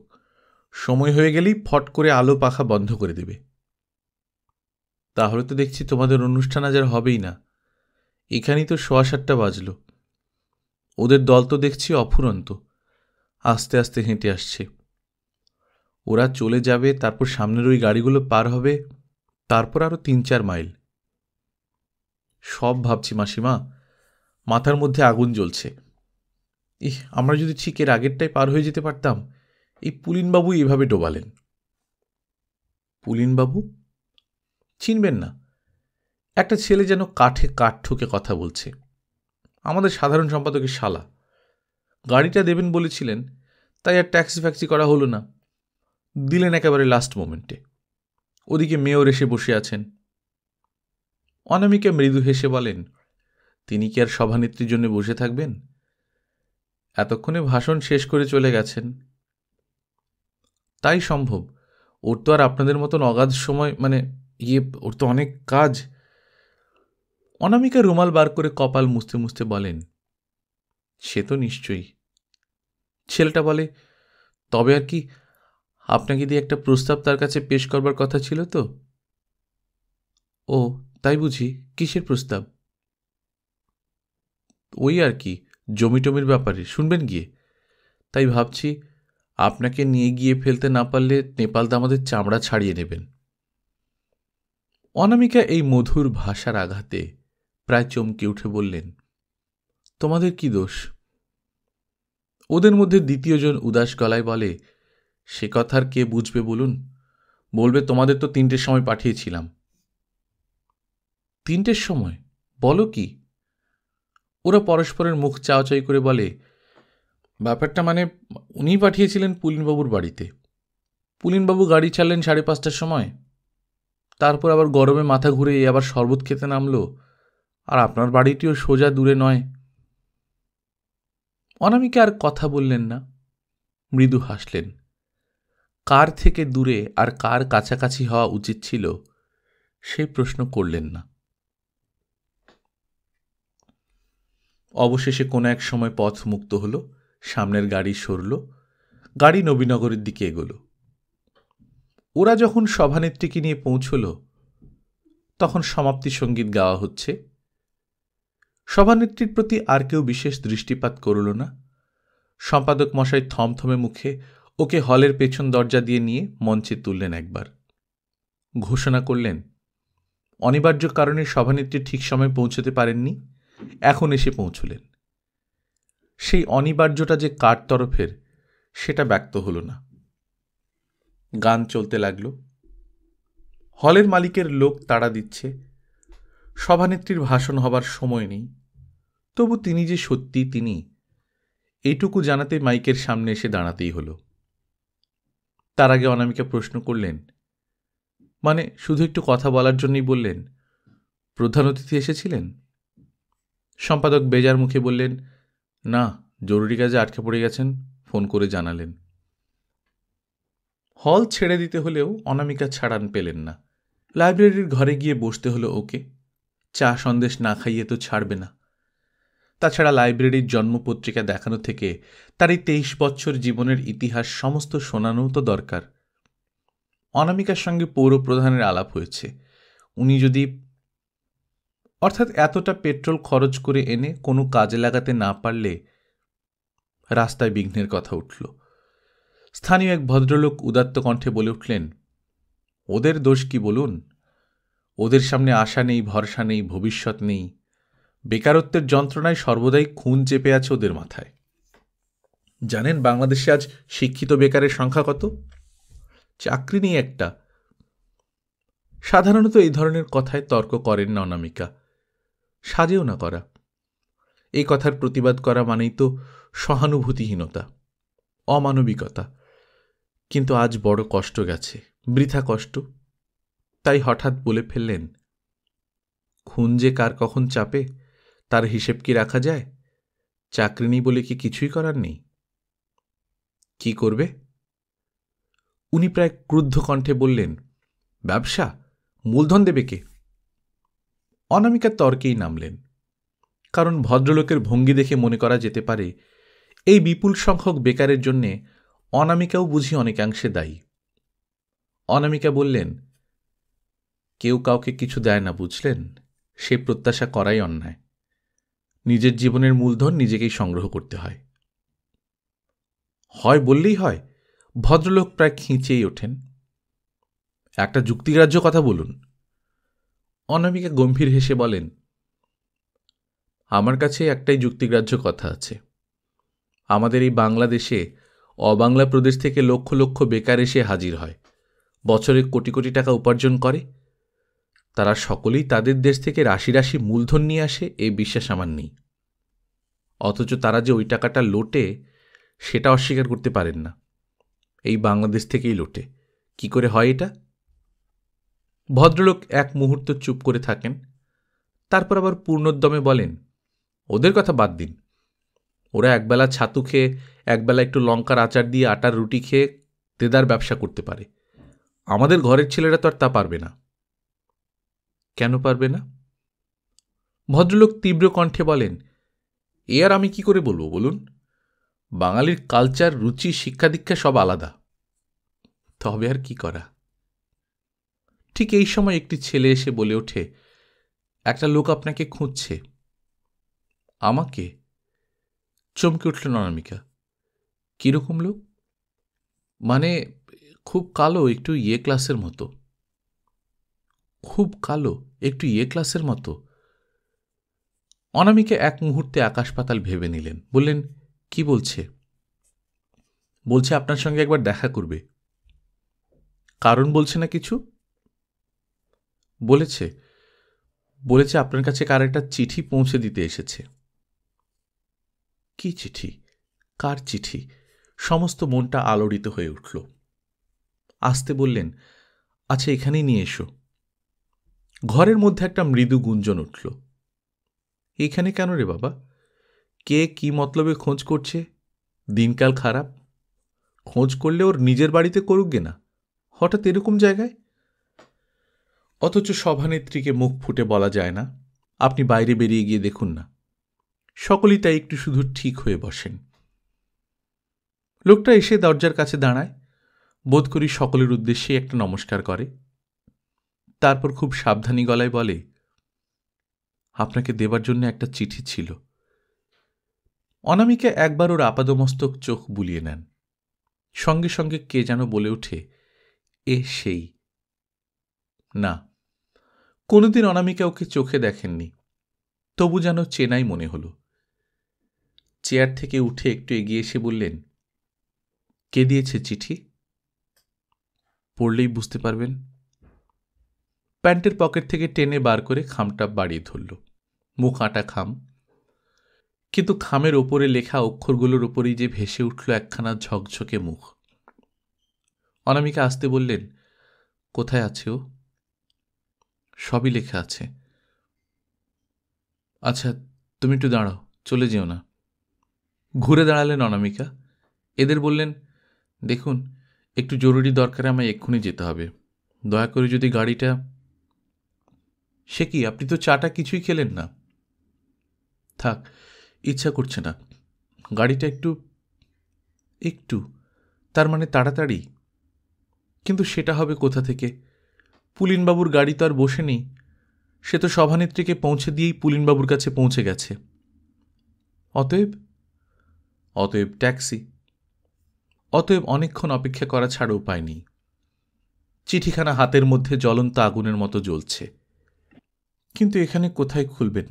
সময় হয়ে গেলেই ফট করে আলো পাখা বন্ধ করে দেবে। তাহলে তো দেখছি তোমাদের অনুষ্ঠান আজ আর হবেই না। এখানেই তো 7:15 বাজল। ওদের দল তো দেখছি অফুরন্ত, আস্তে আস্তে হেঁটে আসছে। ওরা চলে যাবে, তারপর সামনের ওই গাড়িগুলো পার হবে, তারপর আরো 3-4 মাইল। সব ভাবছি মাসিমা, মাথার মধ্যে আগুন জ্বলছে। আমরা যদি ঠিক এর আগেরটাই পার হয়ে যেতে পারতাম। এই পুলিনবাবু এভাবে ডোবালেন। পুলিনবাবু চিনবেন না? একটা ছেলে যেন কাঠে কাঠ ঠুকে কথা বলছে, আমাদের সাধারণ সম্পাদকের শালা। গাড়িটা দেবেন বলেছিলেন, তাই আর ট্যাক্সি ফ্যাক্সি করা হলো না, দিলেন একেবারে লাস্ট মোমেন্টে। ওদিকে মেয়র এসে বসে আছেন। অনামিকা মৃদু হেসে বলেন, তিনি কি আর সভানেত্রীর জন্য বসে থাকবেন? এতক্ষণে ভাষণ শেষ করে চলে গেছেন। তাই সম্ভব, ওর তো আর আপনাদের মতন অগাধ সময়, ওর তো অনেক কাজ। অনামিকা রুমাল বার করে কপাল মুছতে মুছতে বলেন, সে তো নিশ্চয়ই। ছেলেটা বলে, তবে আর কি, আপনাকে দিয়ে একটা প্রস্তাব তার কাছে পেশ করবার কথা ছিল তো। ও তাই বুঝি? কিসের প্রস্তাব? ওই আর কি, জমি টমির ব্যাপারে শুনবেন গিয়ে। তাই ভাবছি আপনাকে নিয়ে গিয়ে ফেলতে না পারলে নেপাল আমাদের চামড়া ছাড়িয়ে নেবেন। অনামিকা এই মধুর ভাষার আঘাতে প্রায় চমকে উঠে বললেন, তোমাদের কি দোষ? ওদের মধ্যে দ্বিতীয়জন উদাস গলায় বলে, সে কথার কে বুঝবে বলুন? বলবে তোমাদের তো 3টের সময় পাঠিয়েছিলাম। 3টের সময়? বলো কি? ওরা পরস্পরের মুখ চাওয়াচাই করে বলে, ব্যাপারটা উনিই পাঠিয়েছিলেন পুলিনবাবুর বাড়িতে। পুলিনবাবু গাড়ি ছাড়লেন 5:30টার সময়, তারপর আবার গরমে মাথা ঘুরে আবার শরবত খেতে নামলো, আর আপনার বাড়িটিও সোজা দূরে নয়। অনামিকা আর কথা বললেন না, মৃদু হাসলেন। কার থেকে দূরে আর কার কাছাকাছি হওয়া উচিত ছিল সেই প্রশ্ন করলেন না। অবশেষে কোনো এক সময় পথ মুক্ত হল, সামনের গাড়ি সরল, গাড়ি নবীনগরের দিকে এগোল। ওরা যখন সভানেত্রীকে নিয়ে পৌঁছল তখন সমাপ্তি সঙ্গীত গাওয়া হচ্ছে। সভানেত্রীর প্রতি আর কেউ বিশেষ দৃষ্টিপাত করল না। সম্পাদক মশাই থমথমে মুখে ওকে হলের পেছন দরজা দিয়ে নিয়ে মঞ্চে তুললেন। একবার ঘোষণা করলেন, অনিবার্য কারণে সভানেত্রী ঠিক সময় পৌঁছতে পারেননি, এখন এসে পৌঁছলেন। সেই অনিবার্যটা যে কার তরফের সেটা ব্যক্ত হল না। গান চলতে লাগল। হলের মালিকের লোক তাড়া দিচ্ছে। সভানেত্রীর ভাষণ হবার সময় নেই, তবু তিনি যে সত্যি তিনি, এইটুকু জানাতে মাইকের সামনে এসে দাঁড়াতেই হল। তার আগে অনামিকা প্রশ্ন করলেন, মানে শুধু একটু কথা বলার জন্যই বললেন? প্রধান অতিথি এসেছিলেন? সম্পাদক বেজার মুখে বললেন, না, জরুরি কাজে আটকে পড়ে গেছেন, ফোন করে জানালেন। হল ছেড়ে দিতে হলেও অনামিকা ছাড়ান পেলেন না। লাইব্রেরির ঘরে গিয়ে বসতে হলো ওকে। চা সন্দেশ না খাইয়ে তো ছাড়বে না। তাছাড়া লাইব্রেরির জন্মপত্রিকা দেখানো থেকে তার এই 23 বছর জীবনের ইতিহাস সমস্ত শোনানোও তো দরকার। অনামিকার সঙ্গে পৌরপ্রধানের আলাপ হয়েছে। উনি যদি, অর্থাৎ এতটা পেট্রোল খরচ করে এনে কোনো কাজে লাগাতে না পারলে রাস্তায় বিঘ্নের কথা উঠল। স্থানীয় এক ভদ্রলোক উদাত্ত কণ্ঠে বলে উঠলেন, ওদের দোষ কি বলুন? ওদের সামনে আশা নেই, ভরসা নেই, ভবিষ্যৎ নেই। বেকারত্বের যন্ত্রণায় সর্বদাই খুন চেপে আছে ওদের মাথায়। জানেন বাংলাদেশে আজ শিক্ষিত বেকারের সংখ্যা কত? চাকরি নেই একটা। সাধারণত এই ধরনের কথায় তর্ক করেন না অনামিকা, সাজেও না করা। এই কথার প্রতিবাদ করা মানেই তো সহানুভূতিহীনতা, অমানবিকতা। কিন্তু আজ বড় কষ্ট গেছে, বৃথা কষ্ট। তাই হঠাৎ বলে ফেললেন, খুন যে কার কখন চাপে তার হিসেব কি রাখা যায়? চাকরি নেই বলে কি কিছুই করার নেই? কি করবে? উনি প্রায় ক্রুদ্ধ কণ্ঠে বললেন, ব্যবসা, মূলধন দেবে কে? অনামিকা তর্কেই নামলেন, কারণ ভদ্রলোকের ভঙ্গি দেখে মনে করা যেতে পারে এই বিপুল সংখ্যক বেকারের জন্যে অনামিকাও বুঝি অনেকাংশে দায়ী। অনামিকা বললেন, কেউ কাউকে কিছু দেয় না, বুঝলেন? সে প্রত্যাশা করাই অন্যায়। নিজের জীবনের মূলধন নিজেকেই সংগ্রহ করতে হয়। হয় বললেই হয়? ভদ্রলোক প্রায় খিঁচেই ওঠেন। একটা যুক্তিগ্রাহ্য কথা বলুন। অনামিকা গম্ভীর হেসে বলেন, আমার কাছে একটাই যুক্তিগ্রাহ্য কথা আছে। আমাদের এই বাংলাদেশে অবাংলা প্রদেশ থেকে লক্ষ লক্ষ বেকার এসে হাজির হয়, বছরে কোটি কোটি টাকা উপার্জন করে। তারা সকলেই তাদের দেশ থেকে রাশি রাশি মূলধন নিয়ে আসে, এই বিশ্বাস আমার নেই। অথচ তারা যে ওই টাকাটা লোটে সেটা অস্বীকার করতে পারেন না। এই বাংলাদেশ থেকেই লোটে। কি করে হয় এটা? ভদ্রলোক এক মুহূর্ত চুপ করে থাকেন, তারপর আবার পূর্ণোদ্যমে বলেন, ওদের কথা বাদ দিন। ওরা একবেলা ছাতু খেয়ে, একবেলা একটু লঙ্কার আচার দিয়ে আটার রুটি খেয়ে দেদার ব্যবসা করতে পারে। আমাদের ঘরের ছেলেরা তো আর তা পারবে না। কেন পারবে না? ভদ্রলোক তীব্র কণ্ঠে বলেন, এ আর আমি কি করে বলবো বলুন? বাঙালির কালচার, রুচি, শিক্ষা দীক্ষা সব আলাদা। তবে আর কি করা? ঠিক এই সময় একটি ছেলে এসে বলে ওঠে, একটা লোক আপনাকে খুঁজছে। আমাকে? চমকে উঠলেন অনামিকা। কিরকম লোক? মানে খুব কালো, একটু ইয়ে ক্লাসের মতো। খুব কালো, একটু ইয়ে ক্লাসের মতো? অনামিকা এক মুহূর্তে আকাশ পাতাল ভেবে নিলেন। বললেন, কি বলছে? বলছে আপনার সঙ্গে একবার দেখা করবে। কারণ বলছে না কিছু? বলেছে বলেছে আপনার কাছে কার একটা চিঠি পৌঁছে দিতে এসেছে। কি চিঠি? কার চিঠি? সমস্ত মনটা আলোড়িত হয়ে উঠল। আসতে বললেন, আচ্ছা এখানেই নিয়ে এসো। ঘরের মধ্যে একটা মৃদু গুঞ্জন উঠল। এখানে কেন রে বাবা? কে কি মতলবে খোঁজ করছে? দিনকাল খারাপ। খোঁজ করলে ওর নিজের বাড়িতে করুক গে না, হঠাৎ এরকম জায়গায়। অথচ সভানেত্রীকে মুখ ফুটে বলা যায় না, আপনি বাইরে বেরিয়ে গিয়ে দেখুন না। সকলেই তাই একটু শুধু ঠিক হয়ে বসেন। লোকটা এসে দরজার কাছে দাঁড়ায়, বোধ করি সকলের উদ্দেশ্যে একটা নমস্কার করে, তারপর খুব সাবধানী গলায় বলে, আপনাকে দেবার জন্য একটা চিঠি ছিল। অনামিকা একবার ওর আপাদমস্তক চোখ বুলিয়ে নেন। সঙ্গে সঙ্গে কে যেন বলে ওঠে, এ সেই। না, কোনোদিন অনামিকা ওকে চোখে দেখেননি, তবু যেন চেনাই মনে হল। চেয়ার থেকে উঠে একটু এগিয়ে এসে বললেন, কে দিয়েছে চিঠি? পড়লেই বুঝতে পারবেন। প্যান্টের পকেট থেকে টেনে বার করে খামটা বাড়িয়ে ধরল। মুখ আঁটা খাম, কিন্তু খামের ওপরে লেখা অক্ষরগুলোর ওপরেই যে ভেসে উঠল একখানা ঝকঝকে মুখ। অনামিকা আসতে বললেন, কোথায় আছে ও? সবই লেখা আছে। আচ্ছা, তুমি একটু দাঁড়াও, চলে যেও না। ঘুরে দাঁড়ালেন অনামিকা। এদের বললেন, দেখুন, একটু জরুরি দরকারে আমায় এক্ষুনি যেতে হবে, দয়া করে যদি গাড়িটা। সে কি, আপনি তো চাটা কিছুই খেলেন না। থাক, ইচ্ছা করছে না। গাড়িটা একটু একটু তার মানে তাড়াতাড়ি। কিন্তু সেটা হবে কোথা থেকে? পুলিনবাবুর গাড়ি তো আর বসে নেই, সে তো সভানেত্রীকে পৌঁছে দিয়েই পুলিনবাবুর কাছে পৌঁছে গেছে। অতএব অতএব ট্যাক্সি। অতএব অনেকক্ষণ অপেক্ষা করা ছাড়া উপায় নেই। চিঠিখানা হাতের মধ্যে জ্বলন্ত আগুনের মতো জ্বলছে। কিন্তু এখানে কোথায় খুলবেন?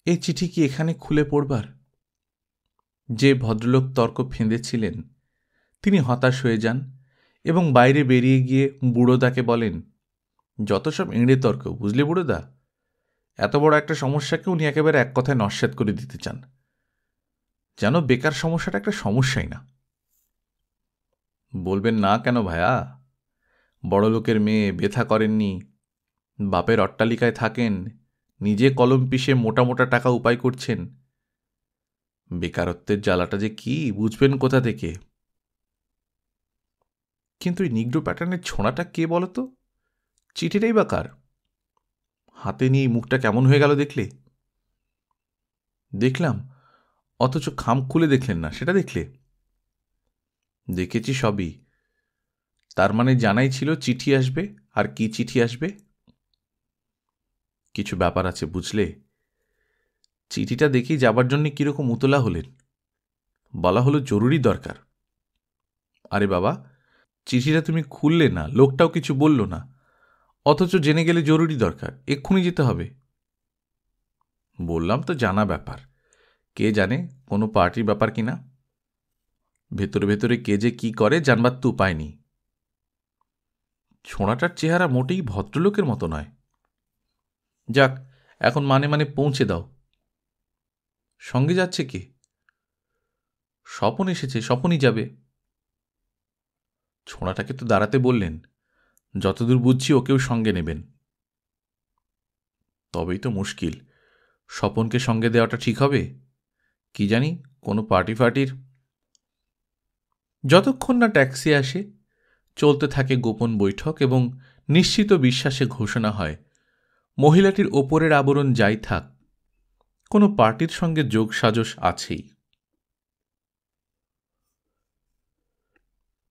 এই চিঠি কি এখানে খুলে পড়বার? যে ভদ্রলোক তর্ক ফেঁদেছিলেন তিনি হতাশ হয়ে যান এবং বাইরে বেরিয়ে গিয়ে বুড়োদাকে বলেন, যত সব এঁড়ে তর্ক, বুঝলে বুড়োদা? এত বড় একটা সমস্যাকে উনি একেবারে এক কথায় নস্যাৎ করে দিতে চান, যেন বেকার সমস্যাটা একটা সমস্যাই না। বলবেন না কেন ভায়া? বড়লোকের মেয়ে, ব্যথা করেননি, বাপের অট্টালিকায় থাকেন, নিজে কলম পিষে মোটা মোটা টাকা উপায় করছেন। বেকারত্বের জ্বালাটা যে কি বুঝবেন কোথা থেকে? কিন্তু এই নিগ্রো প্যাটার্নের ছোঁড়াটা কে বলতো? চিঠিটাই বা কার? হাতে নিয়ে মুখটা কেমন হয়ে গেল দেখলে? দেখলাম, অথচ খাম খুলে দেখলেন না, সেটা দেখলে? দেখেছি সবই। তার মানে জানাই ছিল চিঠি আসবে। আর কি চিঠি আসবে? কিছু ব্যাপার আছে, বুঝলে? চিঠিটা দেখেই যাবার জন্য কিরকম উতলা হলেন। বলা হলো জরুরি দরকার। আরে বাবা, চিঠিটা তুমি খুললে না, লোকটাও কিছু বলল না, অথচ জেনে গেলে জরুরি দরকার, এক্ষুনি যেতে হবে। বললাম তো জানা ব্যাপার, কে জানে কোনো পার্টির ব্যাপার কিনা। ভেতরে ভেতরে কে যে কি করে জানবার তো উপায় নেই। ছোঁড়াটার চেহারা মোটেই ভদ্রলোকের মতো নয়। যাক, এখন মানে মানে পৌঁছে দাও। সঙ্গে যাচ্ছে কে? স্বপন এসেছে, স্বপনই যাবে। ছোঁড়াটাকে তো দাঁড়াতে বললেন, যতদূর বুঝছি ওকেও সঙ্গে নেবেন। তবেই তো মুশকিল, স্বপনকে সঙ্গে দেওয়াটা ঠিক হবে কি জানি, কোনো পার্টি ফার্টির। যতক্ষণ না ট্যাক্সি আসে চলতে থাকে গোপন বৈঠক এবং নিশ্চিত বিশ্বাসে ঘোষণা হয় মহিলাটির ওপরের আবরণ যাই থাক, কোনো পার্টির সঙ্গে যোগ সাজস আছেই।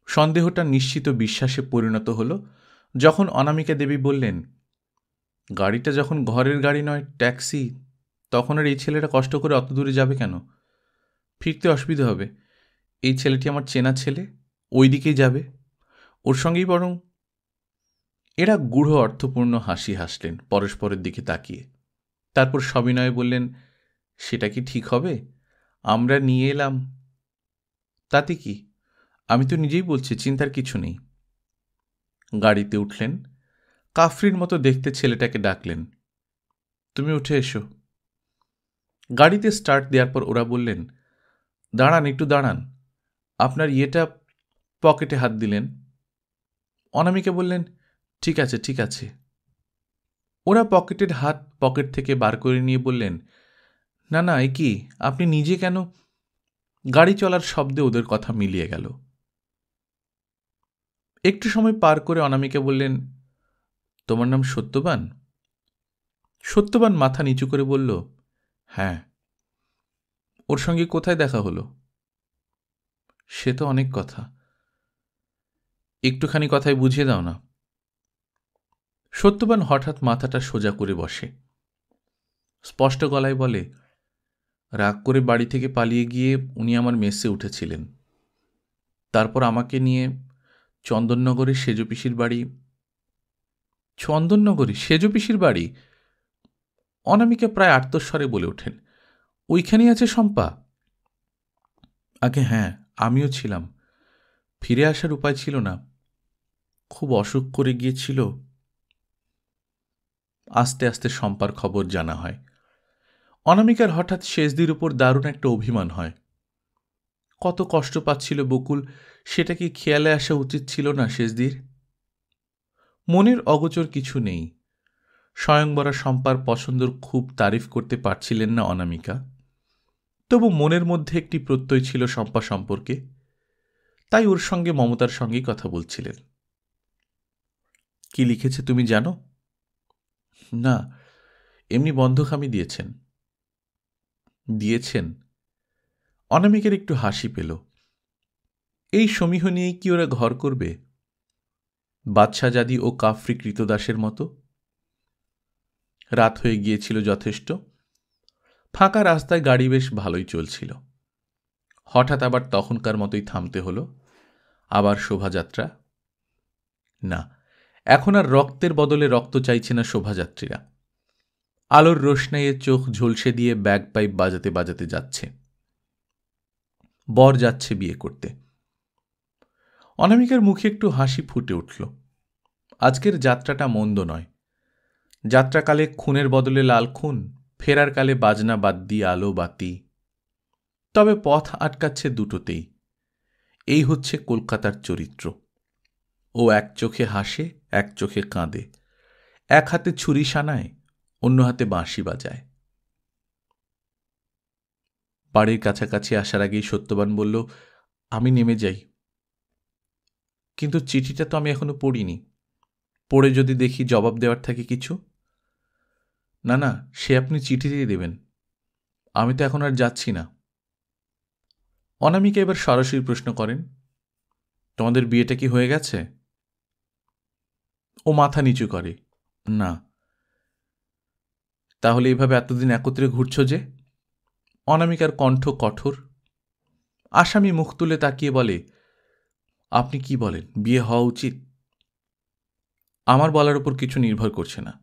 সন্দেহটা নিশ্চিত বিশ্বাসে পরিণত হল যখন অনামিকা দেবী বললেন, গাড়িটা যখন ঘরের গাড়ি নয়, ট্যাক্সি, তখন আর এই ছেলেটা কষ্ট করে অত দূরে যাবে কেন? ফিরতে অসুবিধা হবে। এই ছেলেটি আমার চেনা ছেলে, ওই দিকেই যাবে, ওর সঙ্গেই বরং। এরা গূঢ় অর্থপূর্ণ হাসি হাসলেন পরস্পরের দিকে তাকিয়ে। তারপর সবিনয়ে বললেন, সেটা কি ঠিক হবে? আমরা নিয়ে এলাম তাতে কি? আমি তো নিজেই বলছি, চিন্তার কিছু নেই। গাড়িতে উঠলেন, কাফরির মতো দেখতে ছেলেটাকে ডাকলেন, তুমি উঠে এসো। গাড়িতে স্টার্ট দেওয়ার পর ওরা বললেন, দাঁড়ান, একটু দাঁড়ান। আপনার ইয়েটা। পকেটে হাত দিলেন। অনামিকা বললেন, ঠিক আছে ঠিক আছে। ওরা পকেটের হাত পকেট থেকে বার করে নিয়ে বললেন, না না, এ কি, আপনি নিজে কেন? গাড়ি চলার শব্দে ওদের কথা মিলিয়ে গেল। একটু সময় পার করে অনামিকা বললেন, তোমার নাম সত্যবান? সত্যবান মাথা নিচু করে বলল, হ্যাঁ। ওর সঙ্গে কোথায় দেখা হলো? সে তো অনেক কথা, একটুখানি কথায় বুঝিয়ে দাও না। সত্যবান হঠাৎ মাথাটা সোজা করে বসে, স্পষ্ট গলায় বলে, রাগ করে বাড়ি থেকে পালিয়ে গিয়ে উনি আমার মেসে উঠেছিলেন। তারপর আমাকে নিয়ে চন্দননগরের সেজপিসির বাড়ি। চন্দননগরে সেজপিসির বাড়ি? অনামিকা প্রায় আর্তস্বরে বলে ওঠেন, ওইখানেই আছে শম্পা? আগে হ্যাঁ, আমিও ছিলাম, ফিরে আসার উপায় ছিল না, খুব অসুখ করে গিয়েছিল। আস্তে আস্তে শম্পার খবর জানা হয়। অনামিকার হঠাৎ শেষদির উপর দারুণ একটা অভিমান হয়। কত কষ্ট পাচ্ছিল বকুল, সেটা কি খেয়ালে আসা উচিত ছিল না শেষদির? মনের অগোচর কিছু নেই। স্বয়ংবরা শম্পার পছন্দর খুব তারিফ করতে পারছিলেন না অনামিকা, তবু মনের মধ্যে একটি প্রত্যয় ছিল শম্পা সম্পর্কে, তাই ওর সঙ্গে মমতার সঙ্গেই কথা বলছিলেন। কি লিখেছে তুমি জানো? না, এমনি বন্ধখামি দিয়েছেন। দিয়েছেন? অনামিকার একটু হাসি পেল। এই সমীহ নিয়েই কি ওরা ঘর করবে? বাদশাজাদি ও কাফরি কৃতদাসের মতো? রাত হয়ে গিয়েছিল যথেষ্ট, ফাঁকা রাস্তায় গাড়ি বেশ ভালোই চলছিল। হঠাৎ আবার তখনকার মতোই থামতে হলো। আবার শোভাযাত্রা? না, এখন আর রক্তের বদলে রক্ত চাইছে না শোভাযাত্রীরা। আলোর রোশনাইয়ে চোখ ঝলসে দিয়ে ব্যাগ পাইপ বাজাতে বাজাতে যাচ্ছে। বর যাচ্ছে বিয়ে করতে। অনামিকার মুখে একটু হাসি ফুটে উঠল। আজকের যাত্রাটা মন্দ নয়। যাত্রাকালে খুনের বদলে লাল খুন, ফেরার কালে বাজনা বাদ দিয়ে আলো বাতি। তবে পথ আটকাচ্ছে দুটোতেই। এই হচ্ছে কলকাতার চরিত্র। ও এক চোখে হাসে, এক চোখে কাঁদে, এক হাতে ছুরি সানায়, অন্য হাতে বাঁশি বাজায়। বাড়ির কাছাকাছি আসার আগেই সত্যবান বলল, আমি নেমে যাই। কিন্তু চিঠিটা তো আমি এখনো পড়িনি। পড়ে যদি দেখি জবাব দেওয়ার থাকে কিছু? না না, সে আপনি চিঠিতেই দেবেন, আমি তো এখন আর যাচ্ছি না। অনামিকা এবার সরাসরি প্রশ্ন করেন, তোমাদের বিয়েটা কি হয়ে গেছে? ও মাথা নিচু করে, না। তাহলে এইভাবে এতদিন একত্রে ঘুরছ যে? অনামিকার কণ্ঠ কঠোর। আসামি মুখ তুলে তাকিয়ে বলে, আপনি কি বলেন, বিয়ে হওয়া উচিত? আমার বলার উপর কিছু নির্ভর করছে না।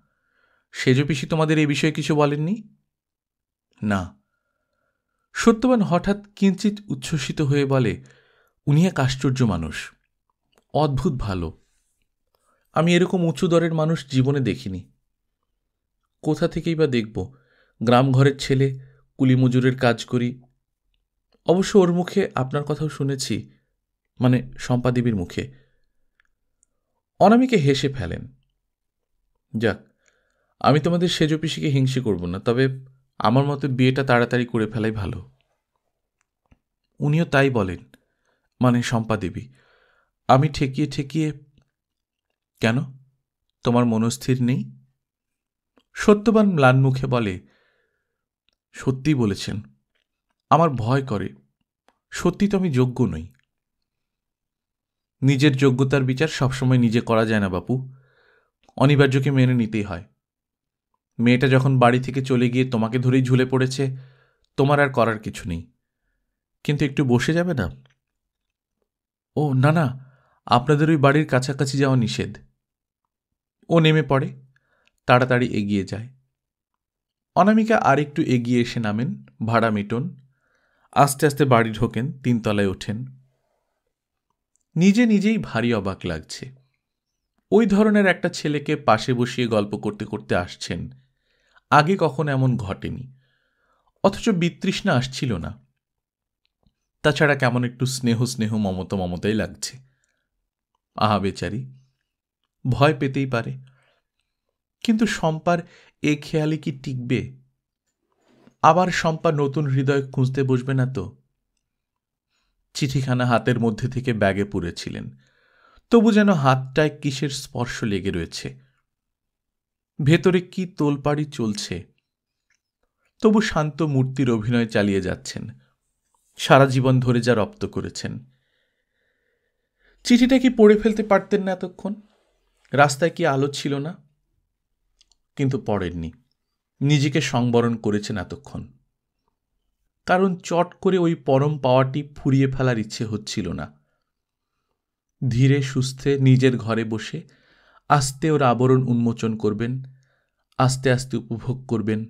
সেজপিসি তোমাদের এই বিষয়ে কিছু বলেননি? না। সত্যবান হঠাৎ কিঞ্চিত উচ্ছ্বসিত হয়ে বলে, উনি এক আশ্চর্য মানুষ, অদ্ভুত ভালো। আমি এরকম উঁচু দরের মানুষ জীবনে দেখিনি। কোথা থেকেই বা দেখব? গ্রাম ঘরের ছেলে, কুলি মজুরের কাজ করি। অবশ্য ওর মুখে আপনার কথাও শুনেছি, মানে শম্পাদেবীর মুখে। অনামিকে হেসে ফেলেন। যাক, আমি তোমাদের সেজপিসিকে হিংসে করব না, তবে আমার মতে বিয়েটা তাড়াতাড়ি করে ফেলাই ভালো। উনিও তাই বলেন, মানে শম্পাদেবী। আমি ঠেকিয়ে ঠেকিয়ে। কেন, তোমার মনস্থির নেই? সত্যবান ম্লান মুখে বলে, সত্যিই বলেছেন, আমার ভয় করে। সত্যি তো আমি যোগ্য নই। নিজের যোগ্যতার বিচার সবসময় নিজে করা যায় না বাপু, অনিবার্যকে মেনে নিতেই হয়। মেয়েটা যখন বাড়ি থেকে চলে গিয়ে তোমাকে ধরেই ঝুলে পড়েছে, তোমার আর করার কিছু নেই। কিন্তু একটু বসে যাবে না? ও না না, আপনাদের ওই বাড়ির কাছাকাছি যাওয়া নিষেধ। ও নেমে পড়ে, তাড়াতাড়ি এগিয়ে যায়। অনামিকা আর একটু এগিয়ে এসে নামেন, ভাড়া মিটন, আস্তে আস্তে বাড়ি ঢোকেন, 3 তলায় ওঠেন। নিজে নিজেই ভারী অবাক লাগছে। ওই ধরনের একটা ছেলেকে পাশে বসিয়ে গল্প করতে করতে আসছেন, আগে কখনো এমন ঘটেনি। অথচ বিতৃষ্ণা আসছিল না। তাছাড়া কেমন একটু স্নেহ স্নেহ মমতা মমতাই লাগছে। আহা বেচারি, ভয় পেতেই পারে। কিন্তু শম্পার এ খেয়ালে কি টিকবে? আবার শম্পা নতুন হৃদয় খুঁজতে বসবে না তো? চিঠিখানা হাতের মধ্যে থেকে ব্যাগে পুরেছিলেন, তবু যেন হাতটায় কিসের স্পর্শ লেগে রয়েছে। ভেতরে কি তোলপাড়ি চলছে। তবু শান্ত মূর্তির অভিনয় চালিয়ে যাচ্ছেন, সারা জীবন ধরে যা রপ্ত করেছেন। চিঠিটা কি পড়ে ফেলতে পারতেন না এতক্ষণ? রাস্তায় কি আলো ছিল না? কিন্তু পড়েননি, নিজেকে সংবরণ করেছেন এতক্ষণ। কারণ চট করে ওই পরম পাওয়াটি ফুরিয়ে ফেলার ইচ্ছে হচ্ছিল না। ধীরে সুস্থে নিজের ঘরে বসে আস্তে ওর আবরণ উন্মোচন করবেন, আস্তে আস্তে উপভোগ করবেন।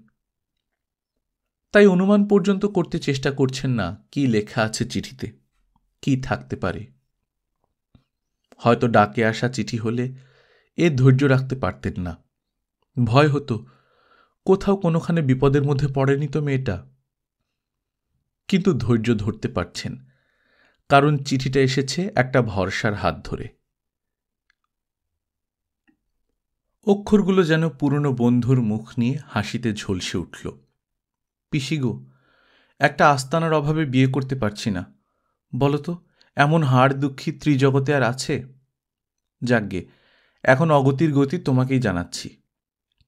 তাই অনুমান পর্যন্ত করতে চেষ্টা করছেন না কি লেখা আছে চিঠিতে, কি থাকতে পারে। হয়তো ডাকে আসা চিঠি হলে এ ধৈর্য রাখতে পারতেন না। ভয় হতো কোথাও কোনোখানে বিপদের মধ্যে পড়েনি তো মেয়েটা। কিন্তু ধৈর্য ধরতে পারছেন, কারণ চিঠিটা এসেছে একটা ভরসার হাত ধরে। অক্ষরগুলো যেন পুরনো বন্ধুর মুখ নিয়ে হাসিতে ঝলসে উঠল। পিসিগো, একটা আস্তানার অভাবে বিয়ে করতে পারছি না, বলতো এমন হাড় দুঃখী ত্রিজগতে আর আছে? যাকগে, এখন অগতির গতি তোমাকেই জানাচ্ছি।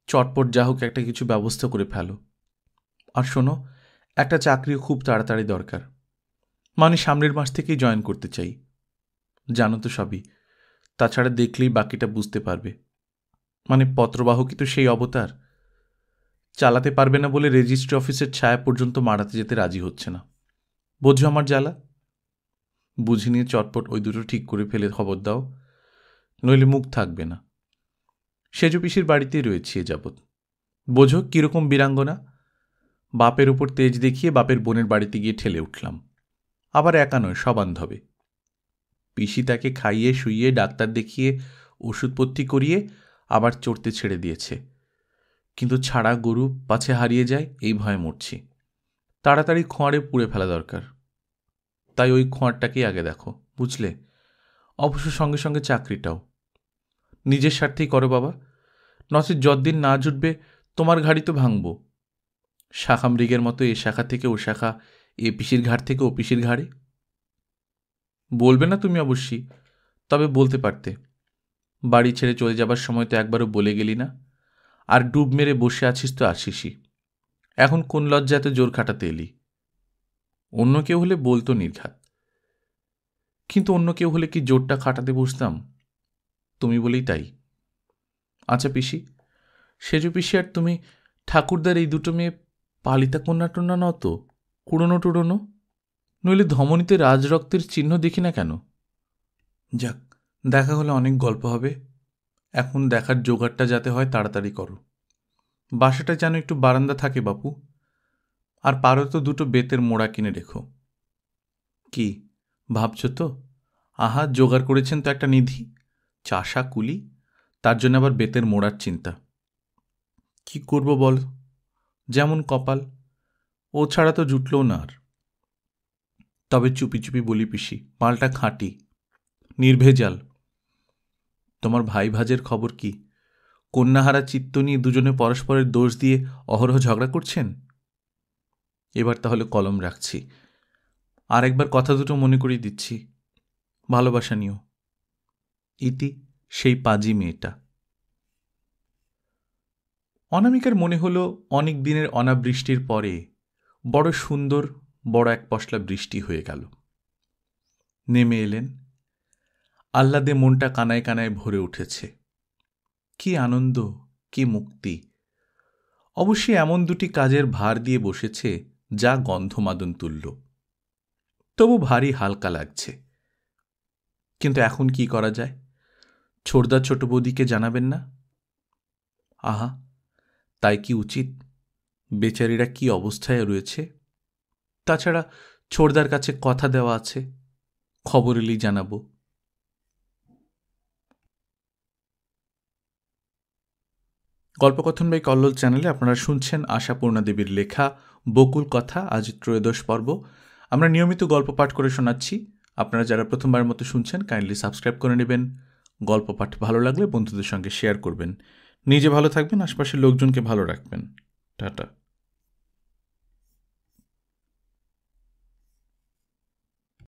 চটপট যা হোক একটা কিছু ব্যবস্থা করে ফেলো। আর শোনো, একটা চাকরিও খুব তাড়াতাড়ি দরকার, মানে সামনের মাস থেকেই জয়েন করতে চাই। জানো তো সবই, তাছাড়া দেখলেই বাকিটা বুঝতে পারবে। মানে পত্রবাহকই তো সেই অবতার, চালাতে পারবে না বলে রেজিস্ট্রি অফিসের ছায়া পর্যন্ত মারাতে যেতে রাজি হচ্ছে না। বোঝো আমার জ্বালা? বুঝে নিয়ে চটপট ওই দুটো ঠিক করে ফেলে খবর দাও, নইলে মুখ থাকবে না। সেজ পিসির বাড়িতেই রয়েছি এ যাবৎ। বোঝো কীরকম বীরাঙ্গনা, বাপের ওপর তেজ দেখিয়ে বাপের বোনের বাড়িতে গিয়ে ঠেলে উঠলাম। আবার একা নয়, সবান্ধবে। পিসি তাকে খাইয়ে শুইয়ে ডাক্তার দেখিয়ে ওষুধপত্তি করিয়ে আবার চড়তে ছেড়ে দিয়েছে। কিন্তু ছাড়া গরু পাছে হারিয়ে যায় এই ভয়ে মরছি। তাড়াতাড়ি খোঁয়াড়ে পুড়ে ফেলা দরকার। তাই ওই খোঁয়ারটাকেই আগে দেখো, বুঝলে? অবশ্য সঙ্গে সঙ্গে চাকরিটাও। নিজের স্বার্থেই করো বাবা, নচেত যতদিন না জুটবে তোমার ঘাড়ি তো ভাঙব। শাখা মৃগের মতো এ শাখা থেকে ও শাখা, এ পিসির ঘাড় থেকে ও পিসির ঘাড়ে। বলবে না তুমি অবশ্যই, তবে বলতে পারতে। বাড়ি ছেড়ে চলে যাবার সময় তো একবারও বলে গেলি না, আর ডুব মেরে বসে আছিস তো আসিসই। এখন কোন লজ্জা এত জোর খাটাতে এলি? অন্য কেউ হলে বলতো নির্ঘাত, কিন্তু অন্য কেউ হলে কি জোরটা খাটাতে বসতাম? তুমি বলেই তাই। আচ্ছা পিসি, সেজো পিসি আর তুমি ঠাকুরদার এই দুটো মেয়ে পালিতা কন্যা টন্যা ন তো? কুড়োনো টুড়োনো? নইলে ধমনীতে রাজরক্তের চিহ্ন দেখি না কেন? যাক, দেখা হলে অনেক গল্প হবে। এখন দেখার জোগাড়টা যাতে হয় তাড়াতাড়ি করো। বাসাটা যেন একটু বারান্দা থাকে বাপু। আর পারো তো দুটো বেতের মোড়া কিনে রেখো। কি ভাবছ তো? আহা, জোগাড় করেছেন তো একটা নিধি, চাষা কুলি, তার জন্য আবার বেতের মোড়ার চিন্তা। কি করব বল, যেমন কপাল, ও ছাড়া তো জুটলও না আর। তবে চুপি চুপি বলি পিসি, মালটা খাঁটি, নির্ভেজাল। তোমার ভাই ভাজের খবর কি? কন্যাহারা চিত্ত নিয়ে দুজনে পরস্পরের দোষ দিয়ে অহরহ ঝগড়া করছেন? এবার তাহলে কলম রাখছি, আর একবার কথা দুটো মনে করিয়ে দিচ্ছি। ভালোবাসা নিও। ইতি সেই পাজি মেয়েটা। অনামিকার মনে হলো অনেক দিনের অনাবৃষ্টির পরে বড় সুন্দর বড় এক পশলা বৃষ্টি হয়ে গেল। নেমে এলেন, আহ্লাদে মনটা কানায় কানায় ভরে উঠেছে। কি আনন্দ, কি মুক্তি! অবশ্যই এমন দুটি কাজের ভার দিয়ে বসেছে যা গন্ধমাদন তুল্য। তবু ভারী হালকা লাগছে। কিন্তু এখন কি করা যায়? ছোটদা ছোট বৌদিকে জানাবেন না? আহা, তাই কি উচিত? বেচারিরা কি অবস্থায় রয়েছে। তাছাড়া ছোটদার কাছে কথা দেওয়া আছে, খবর এলেই জানাবো। গল্পকথন বাই কল্লোল চ্যানেলে আপনারা শুনছেন আশাপূর্ণা দেবীর লেখা বকুল কথা, আজ 13 পর্ব। আমরা নিয়মিত গল্প পাঠ করে শোনাচ্ছি। আপনারা যারা প্রথমবার মতো শুনছেন কাইন্ডলি সাবস্ক্রাইব করে নেবেন। গল্প পাঠ ভালো লাগলে বন্ধুদের সঙ্গে শেয়ার করবেন। নিজে ভালো থাকবেন, আশপাশের লোকজনকে ভালো রাখবেন। টাটা।